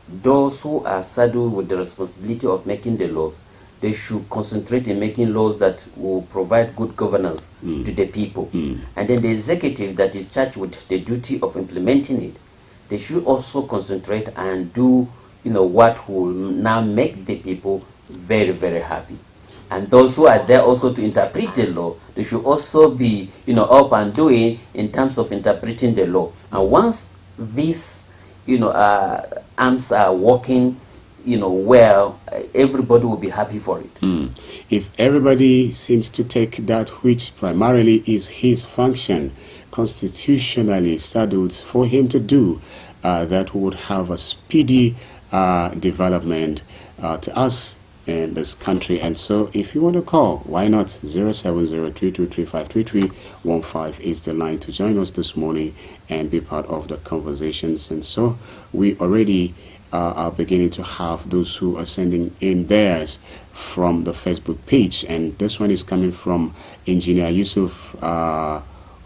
those who are saddled with the responsibility of making the laws, they should concentrate in making laws that will provide good governance to the people. And then the executive that is charged with the duty of implementing it, they should also concentrate and do what will now make the people very, very happy. And those who are there also to interpret the law, they should also be, up and doing in terms of interpreting the law. And once these, arms are working, well, everybody will be happy for it. If everybody seems to take that which primarily is his function, constitutionally saddled for him to do, that would have a speedy development to us in this country. And so if you want to call, why not? 070-3235-3315 is the line to join us this morning and be part of the conversations. And so we already are beginning to have those who are sending in theirs from the Facebook page, and this one is coming from Engineer Yusuf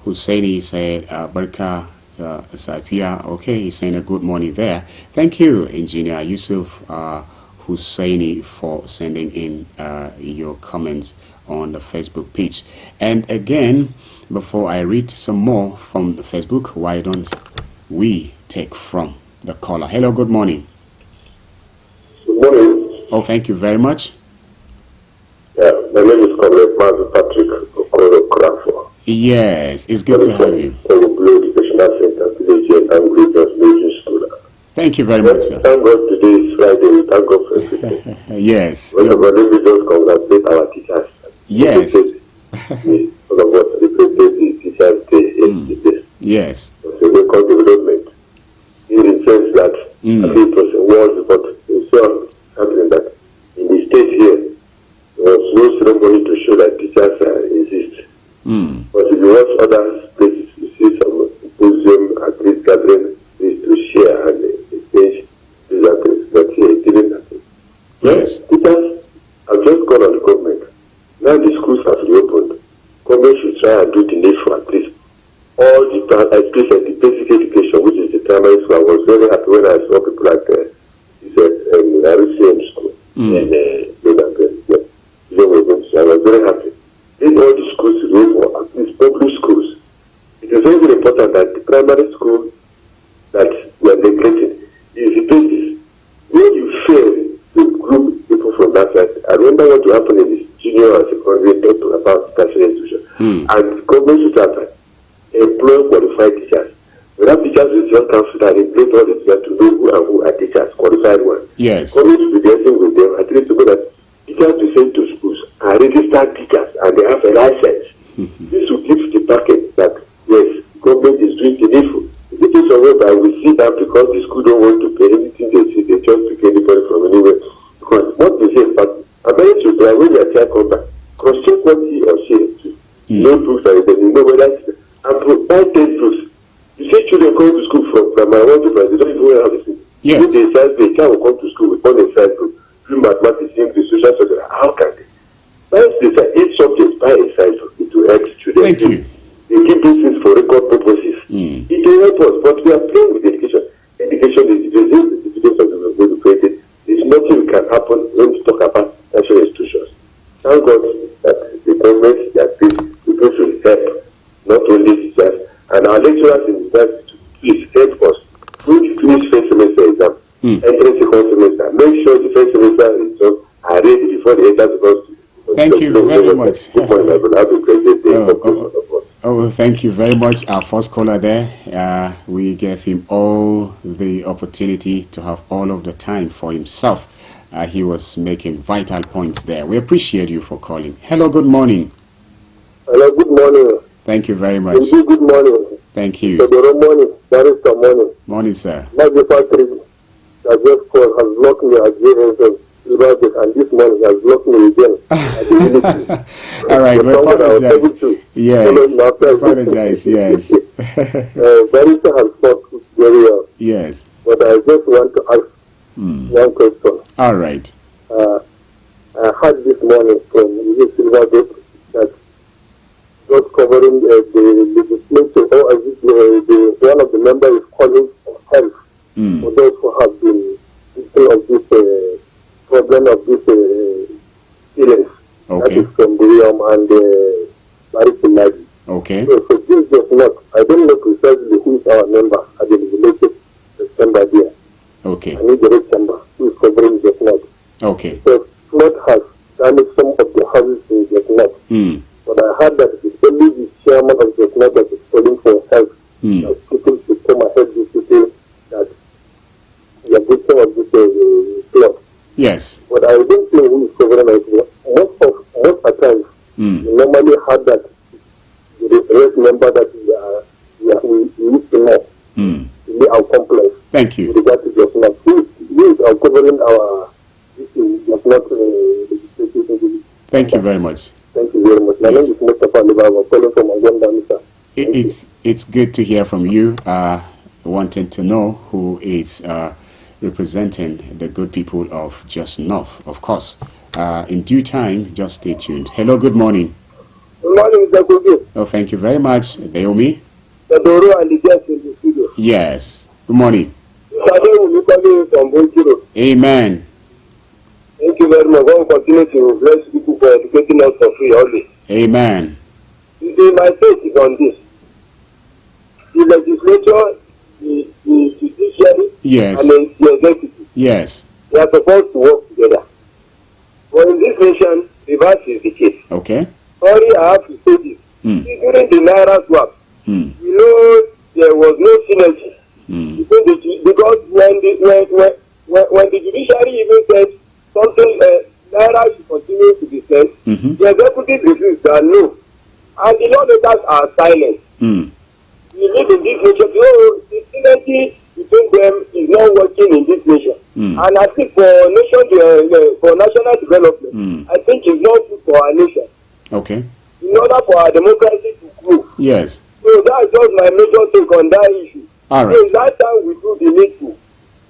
Husseini. Said Barka Sapia. Okay, he's saying a good morning there. Thank you, Engineer Yusuf Husseini, for sending in your comments on the Facebook page. And again, before I read some more from the Facebook, why don't we take from the caller? Hello, good morning. Good morning. Oh, thank you very much. Yeah, my name is Comrade Masu Patrick Okoro. Yes, it's good to have you. Thank you very much, sir. Thank God today is Friday. Thank God for everything. Yes. Let me just congratulate our teachers. Yes. Yes. So we call development in the sense that I think it was a word, but we saw something that in the state here there was no ceremony to show that teachers exist. But if you watch other places, you see some symposium, at least gathering, to share and exchange these activities. But here it didn't happen. Yes. Teachers have just gone on the government. Now the schools have reopened. Government should try and do the needful at least. All the especially the basic education, which is the primary school. I was very happy when I saw people like RCM school and I was very happy. These all the schools to go for at least public schools. It is very important that the primary school that we are neglecting is the basis. When you fail to group people from that side, I remember what will happen in this junior and secondary talk about tertiary institution. And the government should start employ qualified teachers. We have teachers with young council that employ all the teachers to know who and who are teachers, qualified ones. Yes. Government should be dancing with them, at least to go that teachers to send to schools are registered teachers and they have a license. This will give the package that yes, government is doing the needful. If it is a way that we see that because the school don't want to pay anything they see, they just to get anybody from anywhere. Because what they say, but American children, when their child comes back, cross-check what he or she is to. No proof that they know whether it's and provide 10 proofs. You see children come to school from primary 1 to primary, they don't even have this thing. Yes. If they say the child will come to school with one side group, do mathematics, English, social studies, how can they? Once they say 8 subjects by a side group, it will help students. Thank you. They keep these things for record purposes. It will help us, but we are playing with education. Education is the evidence of the way we create it. There's nothing can happen when we talk about national institutions. Thank God that the government that people should help, not only teachers, and our lecturers in the university to please help us. When you finish first semester exam, enter second semester, make sure the first semester results are ready before the enter second. Thank you very much. Oh, thank you very much. Our first caller there, we gave him all the opportunity to have all of the time for himself. He was making vital points there. We appreciate you for calling. Hello, good morning. Hello, good morning. Thank you very much. Good morning. Thank you. Good morning. Barrister morning. Morning, sir. Major Patrick has just called, has blocked me again, and this morning has blocked me again. All right, we apologize. Yes, apologize, yes. Barrister has fought very well. Yes. But I just want to ask one question. All right. I heard this morning from Silver Gate that not covering the legislature, or as one of the members is calling for help for those who have been victim of this problem of this illness. Okay. That is from William and Finai. Okay. So this does not, I don't know precisely who is our member at the legislative chamber here. Okay. I need the right chamber who is covering the flood. Okay. So flood has damaged some of the houses in the flood. But I heard that it's only the chairman of the club that is calling for help. That people should come ahead with people that we are victim of this flood. Yes. But I don't know who is covering it. Most of the times, we normally had that the rest member that we used to know. To be our complaint. Thank you. With regard to just not. Who is covering our just not Thank you very much. Thank you very much. My name is Mustafa Libawa, calling from Agenda. It's good to hear from you. Wanting to know who is representing the good people of Just North, of course. In due time, just stay tuned. Hello, good morning. Good morning, Mr. Kogi. Oh, thank you very much. Naomi? The Doro and the guests in the studio. Yes. Good morning. Amen. Thank you very much. God continue to bless people for educating us for free always. Amen. You see, my faith is on this. The legislature, the judiciary, yes, and the executive. Yes. They are supposed to work together. nation, reverse is the case. Okay. Sorry, I have to say this. During the Naira swap, you know, there was no synergy. Because when the judiciary even said something, Naira should continue to be sent, the executive refused that no. And the lawmakers are silent. We live in this nation. So the synergy between them is not working in this nation. And I think for national development, I think it's not good for our nation. Okay. In order for our democracy to grow. Yes. So that's just my major take on that issue. All right. So in that time we do the needful.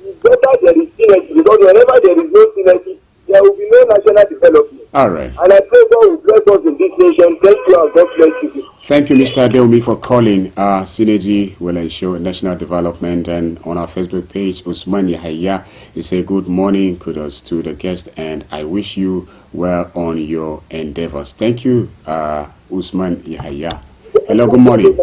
It's better there is synergy, because whenever there is no synergy, there will be no national development. All right. And I pray God will bless us in this nation. Thank you and God bless you. Thank you, Mr. Adeomi, for calling. Synergy will ensure national development. And on our Facebook page, Usman Yahaya, he said, good morning, kudos to the guest, and I wish you well on your endeavors. Thank you, Usman Yahaya. Hello, good morning.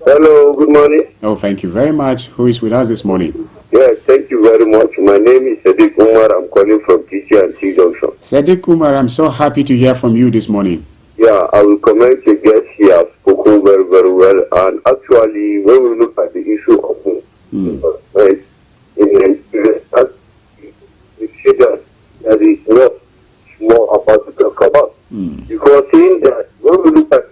Hello, good morning. Oh, thank you very much. Who is with us this morning? Yes, thank you very much. My name is Sadiq Umar. I'm calling from TC and T Junction. Sadiq Umar, I'm so happy to hear from you this morning. Yeah, I will comment the guest here spoken very, very well. And actually, when we look at the issue of we see that there is not more about to talk about. Because seeing that when we look at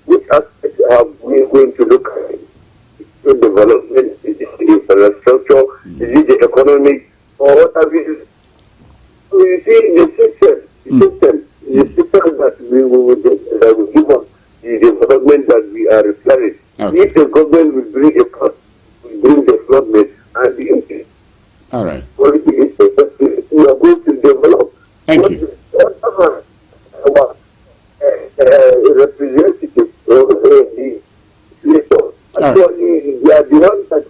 which aspects are we going to look at? The development, is it the infrastructure, is it the economic, or what have you? So you see the system that we will give us the development that we are requiring. Okay. If the government will bring a cost, will bring development, and the impact. All right. We are going to develop. Thank you. Our representative of the leader. Actually, we are the ones that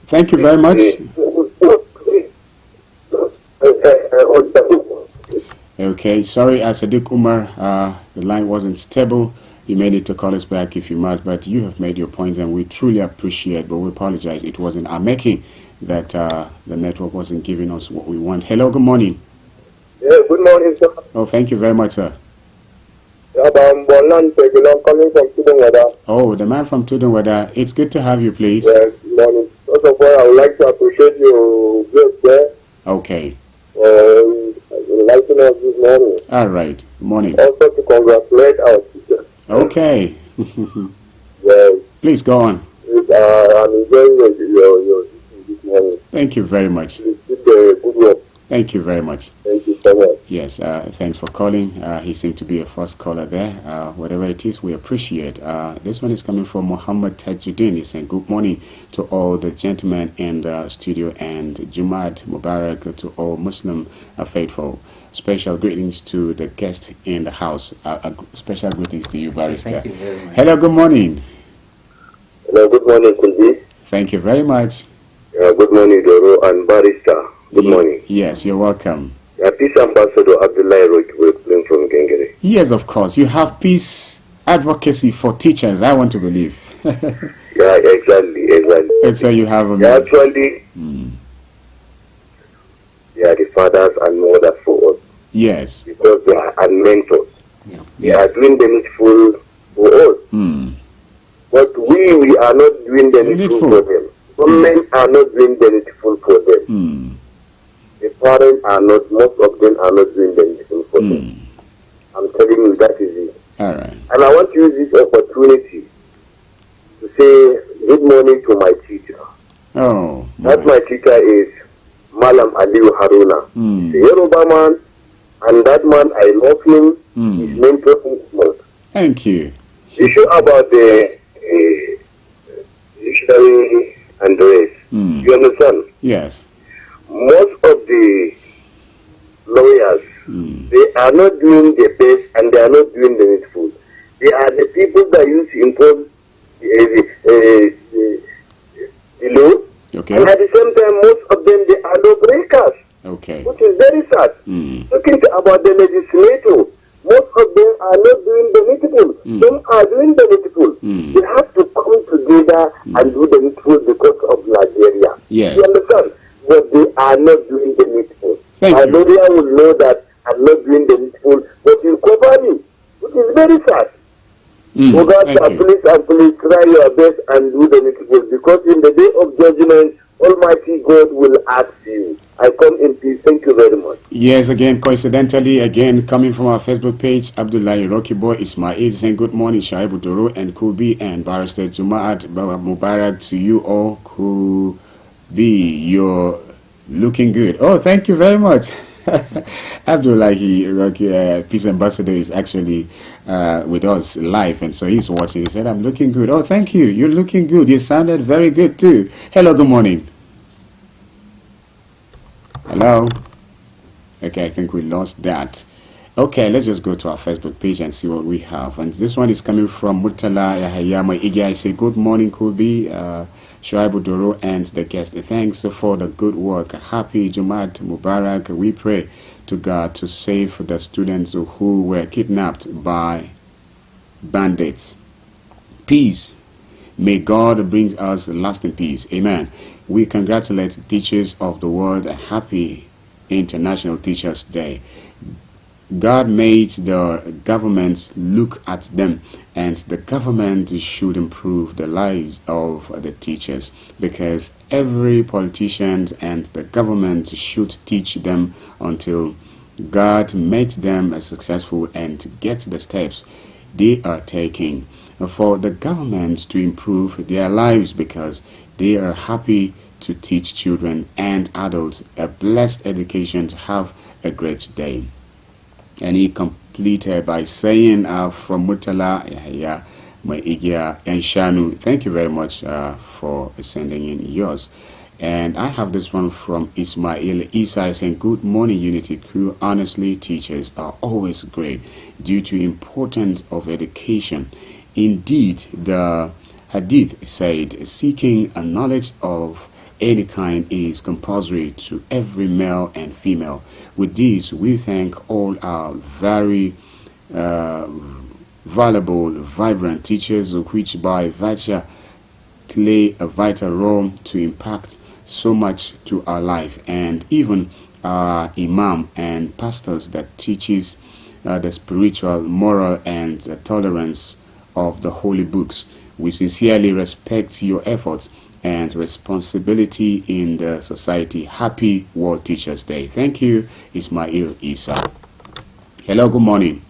thank you very much. Okay, sorry, Sadiq Umar, the line wasn't stable. You may need to call us back if you must, but you have made your points and we truly appreciate, but we apologize. It wasn't our making that the network wasn't giving us what we want. Hello, good morning. Yeah, good morning, sir. Oh, thank you very much, sir. I'm calling from Tudunwada. Oh, the man from Tudunwada. It's good to have you, please. Yes, good morning. First of all, I would like to appreciate your guest there. Okay. Enlightening us this morning. All right. Good morning. Also to congratulate our teachers. Okay. Yes. Please go on. I'm enjoying your this morning. Thank you very much. You did good work. Thank you very much. Thank you so much. Yes, thanks for calling. He seemed to be a first caller there. Whatever it is, we appreciate. This one is coming from Muhammad Tajuddin. He said, good morning to all the gentlemen in the studio and Jumad Mubarak to all Muslim faithful. Special greetings to the guest in the house. Special greetings to you, Barrister. Thank you very much. Hello, good morning. Hello, good morning, Kulji. Thank you very much. Good morning, Doro and Barrister. Good morning. Yes, you're welcome. Peace Ambassador Abdullah Roch from Gengere. Yes, of course. You have peace advocacy for teachers, I want to believe. Yeah, exactly. And so you have actually, they are the fathers and mothers for us. Yes. Because they are our mentors. Yeah. They are doing the needful for us. But we are not doing the needful for them. Government are not doing the needful for them. The parents are not, most of them are not doing the needful for them. I'm telling you, that is it. All right. And I want to use this opportunity to say good morning to my teacher. Oh. That my teacher is Malam Aliu Haruna. He's a Yoruba man, and that man, I love him. His mentor is Masu. Thank you. Issue about the judiciary and the rest. You understand? Yes. Most of the lawyers, they are not doing the best and they are not doing the needful. They are the people that used to impose the law. Okay. And at the same time, most of them, they are lawbreakers. Okay. Which is very sad. Talking about the legislator, most of them are not doing the needful. Some are doing the needful. They have to come together and do the needful because of Nigeria. Yes. You understand? But they are are not doing the needful. Thank My you. lawyer will know that I'm not doing the needful, but you cover me, which is very sad. Oh God, please and please try your best and do the needful, because in the day of judgment, Almighty God will ask you. I come in peace. Thank you very much. Yes, again, coincidentally, again, coming from our Facebook page, Abdullahi Rocky Boy Ismail saying good morning, Shaibu Doro and Kubi and Barrister Jumaat Mubarak to you all. Kubi, you're looking good. Oh, thank you very much. Abdullahi Rocky, Peace Ambassador, is actually with us live, and so he's watching. He said, I'm looking good. Oh, thank you. You're looking good. You sounded very good too. Hello, good morning. Hello. Okay, I think we lost that. Okay, let's just go to our Facebook page and see what we have. And this one is coming from Murtala Yahayama Igi. I say, good morning, Kubi, Shoaibu Doro, and the guest. Thanks for the good work. Happy Jumat Mubarak. We pray to God to save the students who were kidnapped by bandits. Peace. May God bring us lasting peace. Amen. We congratulate teachers of the world. A happy International Teachers Day. God made the government look at them, and the government should improve the lives of the teachers, because every politician and the government should teach them until God made them successful and get the steps they are taking for the government to improve their lives, because they are happy to teach children and adults a blessed education to have a great day. And he completed by saying from Murtala Yahya Maigia and Shanu, thank you very much for sending in yours. And I have this one from Ismail Isa saying, good morning, Unity crew. Honestly, teachers are always great due to importance of education. Indeed, the Hadith said, seeking a knowledge of any kind is compulsory to every male and female. With this, we thank all our very valuable, vibrant teachers, which by virtue play a vital role to impact so much to our life, and even our imam and pastors that teaches the spiritual, moral, and tolerance of the holy books. We sincerely respect your efforts and responsibility in the society. Happy World Teachers Day. Thank you, Ismail Isa. Hello, good morning.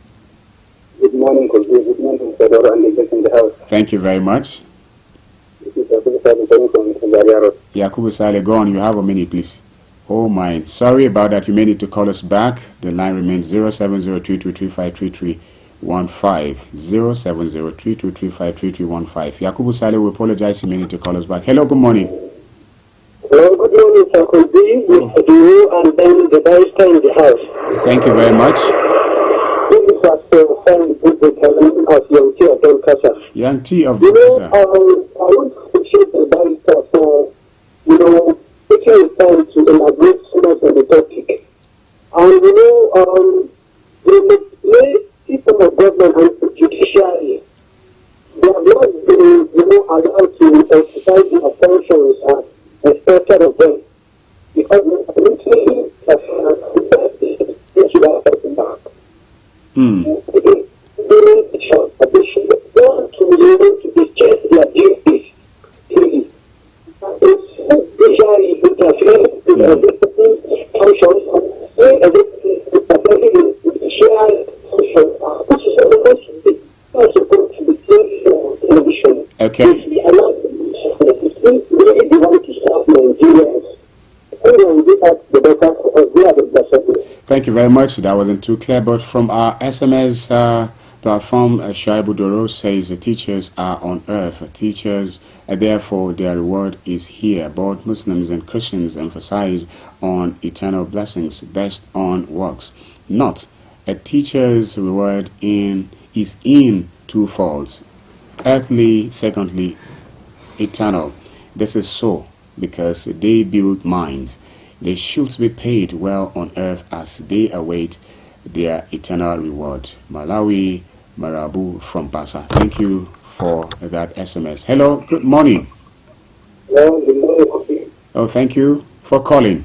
Good morning, good morning, Fedora, and the in the house. Thank you very much. This is Yakubu Yakubu Sale, go on. You have a minute, please. Oh my, sorry about that. You may need to call us back. The line remains 070323533315. 070323533315. Yakubu Sale, we apologize. You may need to call us back. Hello, good morning. Hello, good morning, Sakubi, with you and then the barrister in the house. Thank you very much. This is Young T of You know, Gaza. I want to appreciate the barrister for, taking his time to elaborate so much on the topic. And, the system of government and the judiciary, they have not been, allowed to exercise their functions as expected of them. Because the military they should have taken back. They should want to be able to discharge their duties. Judiciary interference in executive functions and interfering in judicial functions, which is supposed to be seen for television. Okay. If we allow the really want to stop Nigerians, thank you very much. That wasn't too clear, but from our SMS platform, Shaibu Doro says the teachers are on earth. Teachers, therefore, their reward is here. Both Muslims and Christians emphasize on eternal blessings based on works. Not a teacher's reward is in two folds: earthly, secondly, eternal. This is so because they build minds. They should be paid well on earth as they await their eternal reward. Malawi Marabu from Basa. Thank you for that SMS. Hello, good morning. Hello, good morning. Oh, thank you for calling.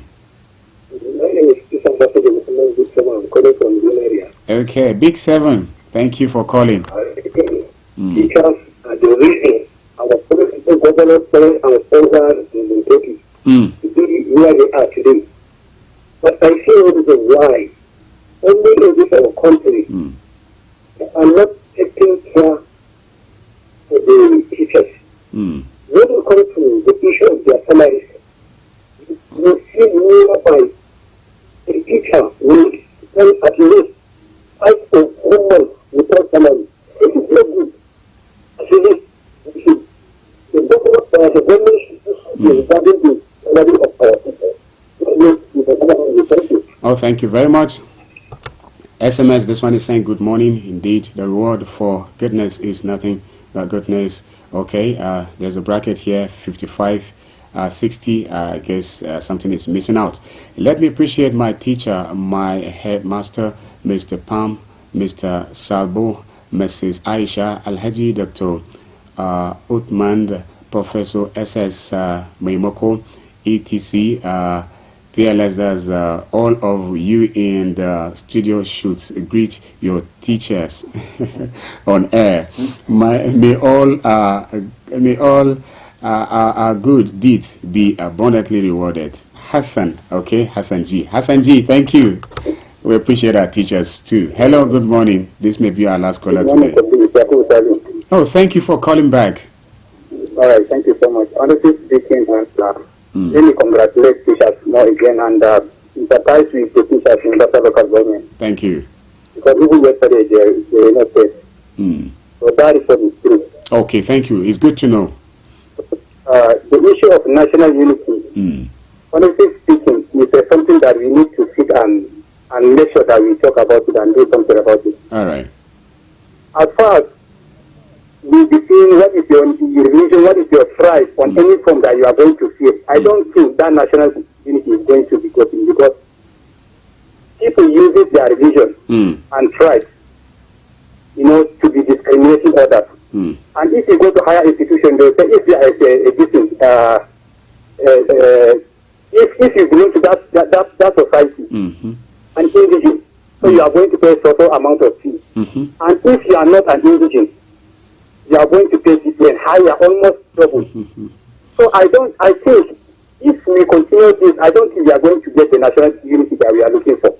calling from ZINARIYA. Okay, Big 7. Thank you for calling. Teachers are the reason our political governors, parents, and sponsors in the 30s to be where they are today. But I see no reason why only in this our country they are not taking care of the teachers. When it comes to the issue of their salaries, you see nearby the teacher will spend at least 5 or 4 months without salary. It is not good. Actually, the government should be regarding the salary of our people. Oh, thank you very much. SMS, this one is saying good morning. Indeed, the reward for goodness is nothing but goodness. Okay, there's a bracket here, 55, 60. I guess something is missing out. Let me appreciate my teacher, my headmaster, Mr. Pam, Mr. Salbo, Mrs. Aisha, Alhaji Dr. Utmand, Professor SS Maimoko, ETC, PLS, all of you in the studio should greet your teachers on air. May all our good deeds be abundantly rewarded. Hassan, okay, Hassan G. Hassan G, thank you. We appreciate our teachers too. Hello, good morning. This may be our last caller today. Oh, thank you for calling back. All right, thank you so much. Honestly speaking, let me congratulate teachers more again and sympathize with the teachers in the local government. Thank you. Because even yesterday they were not there. So that is what is true. Okay, thank you. It's good to know. The issue of national unity, honestly speaking, is something that we need to sit and make sure that we talk about it and do something about it. All right. As far as we define what is your religion, what is your tribe on any form that you are going to see, I don't think that national unity is going to be gotten because people use their religion and tribe, to be discriminating others. And if you go to higher institutions, they say if there is if you belong to that society, an indigent, so you are going to pay a certain amount of fee. And if you are not an indigent, you are going to pay different, higher, almost double. So I think if we continue this, I don't think we are going to get the national unity that we are looking for.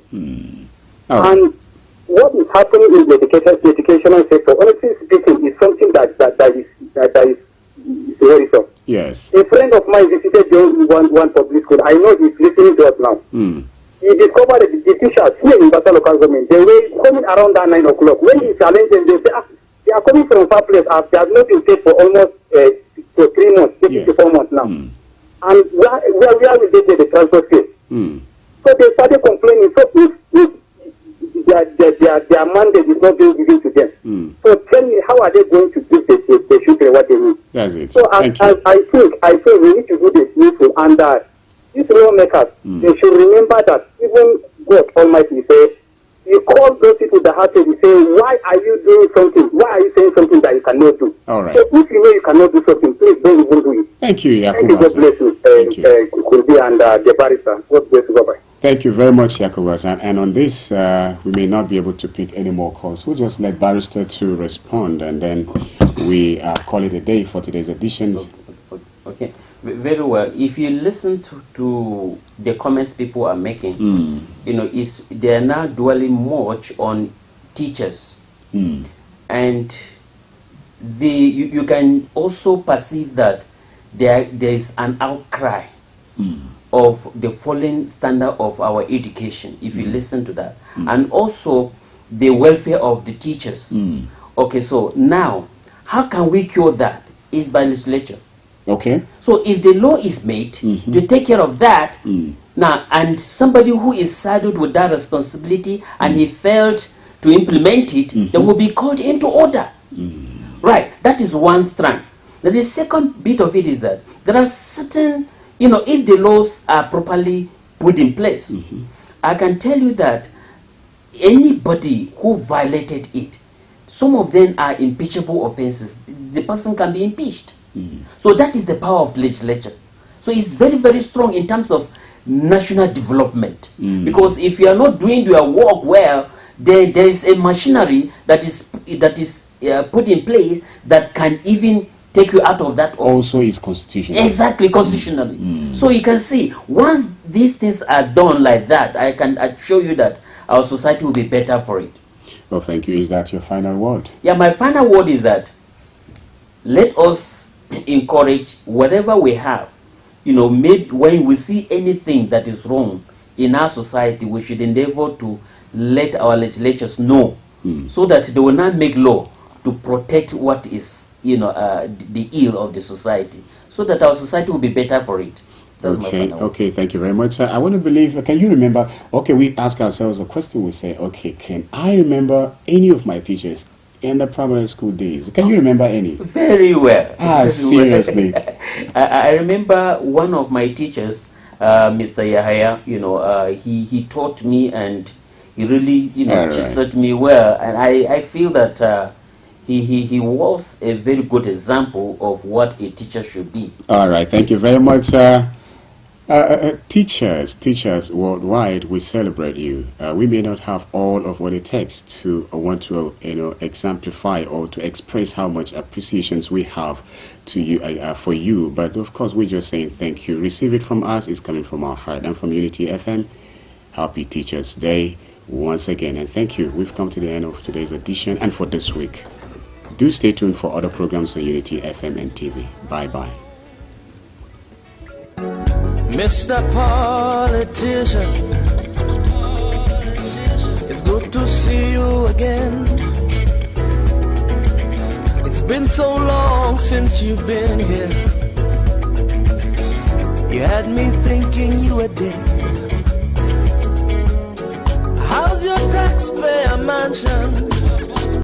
And what is happening in the educational sector, honestly speaking, is something that is worrisome. Yes. A friend of mine visited one public school. I know he's listening to us now. He discovered that the teachers here in Bata local government, they were coming around that 9 o'clock. When he challenged them, they say, they are coming from far place. They have not been paid for almost 3 months, 4 months now. And where will they get the transport fee? So they started complaining. So if their mandate is not being given to them, so tell me, how are they going to give the children what they need? That's it. So I think we need to do the needful, and these lawmakers, they should remember that even God Almighty says, you call those people that have to say, why are you doing something? Why are you saying something that you cannot do? All right. So if you know you cannot do something, please don't even do it. Thank you, Yakubu. Thank you, God bless you. Kulbi and the barrister. God bless you. Bye-bye. Thank you very much, Yakubu. And on this, we may not be able to pick any more calls. We'll just let barrister to respond, and then we call it a day for today's edition. Okay. Very well. If you listen to the comments people are making, they are now dwelling much on teachers, and you can also perceive that there is an outcry of the falling standard of our education. If you listen to that, and also the welfare of the teachers. Okay, so now how can we cure that? Is by legislature. Okay. So if the law is made to take care of that, now, and somebody who is saddled with that responsibility and he failed to implement it, they will be called into order. Right, that is one strand. Now, the second bit of it is that there are certain, if the laws are properly put in place, I can tell you that anybody who violated it, some of them are impeachable offenses. The person can be impeached. So that is the power of legislature. So it's very, very strong in terms of national development. Because if you are not doing your work well, there is a machinery that is put in place that can even take you out of that office. Also is constitutional. Exactly, constitutionally. So you can see, once these things are done like that, I can assure you that our society will be better for it. Well, thank you. Is that your final word? Yeah, my final word is that let us encourage whatever we have. You know, maybe when we see anything that is wrong in our society, we should endeavor to let our legislatures know, so that they will not make law to protect what is, the ill of the society, so that our society will be better for it. That's my final word. Okay, thank you very much. I want to believe, can you remember, okay, we ask ourselves a question, we say, okay, can I remember any of my teachers in the primary school days? Can you remember any? Very well. Seriously? I remember one of my teachers, Mr. Yahaya, he taught me, and he really, taught me well, and I feel that he was a very good example of what a teacher should be. All right, thank you very much. Teachers worldwide, we celebrate you. We may not have all of what it takes to want to, exemplify or to express how much appreciation we have to you, for you. But of course, we're just saying thank you. Receive it from us. It's coming from our heart. And from Unity FM, happy Teachers Day once again. And thank you. We've come to the end of today's edition and for this week. Do stay tuned for other programs on Unity FM and TV. Bye-bye. Mr. Politician, it's good to see you again. It's been so long since you've been here. You had me thinking you were dead. How's your taxpayer mansion?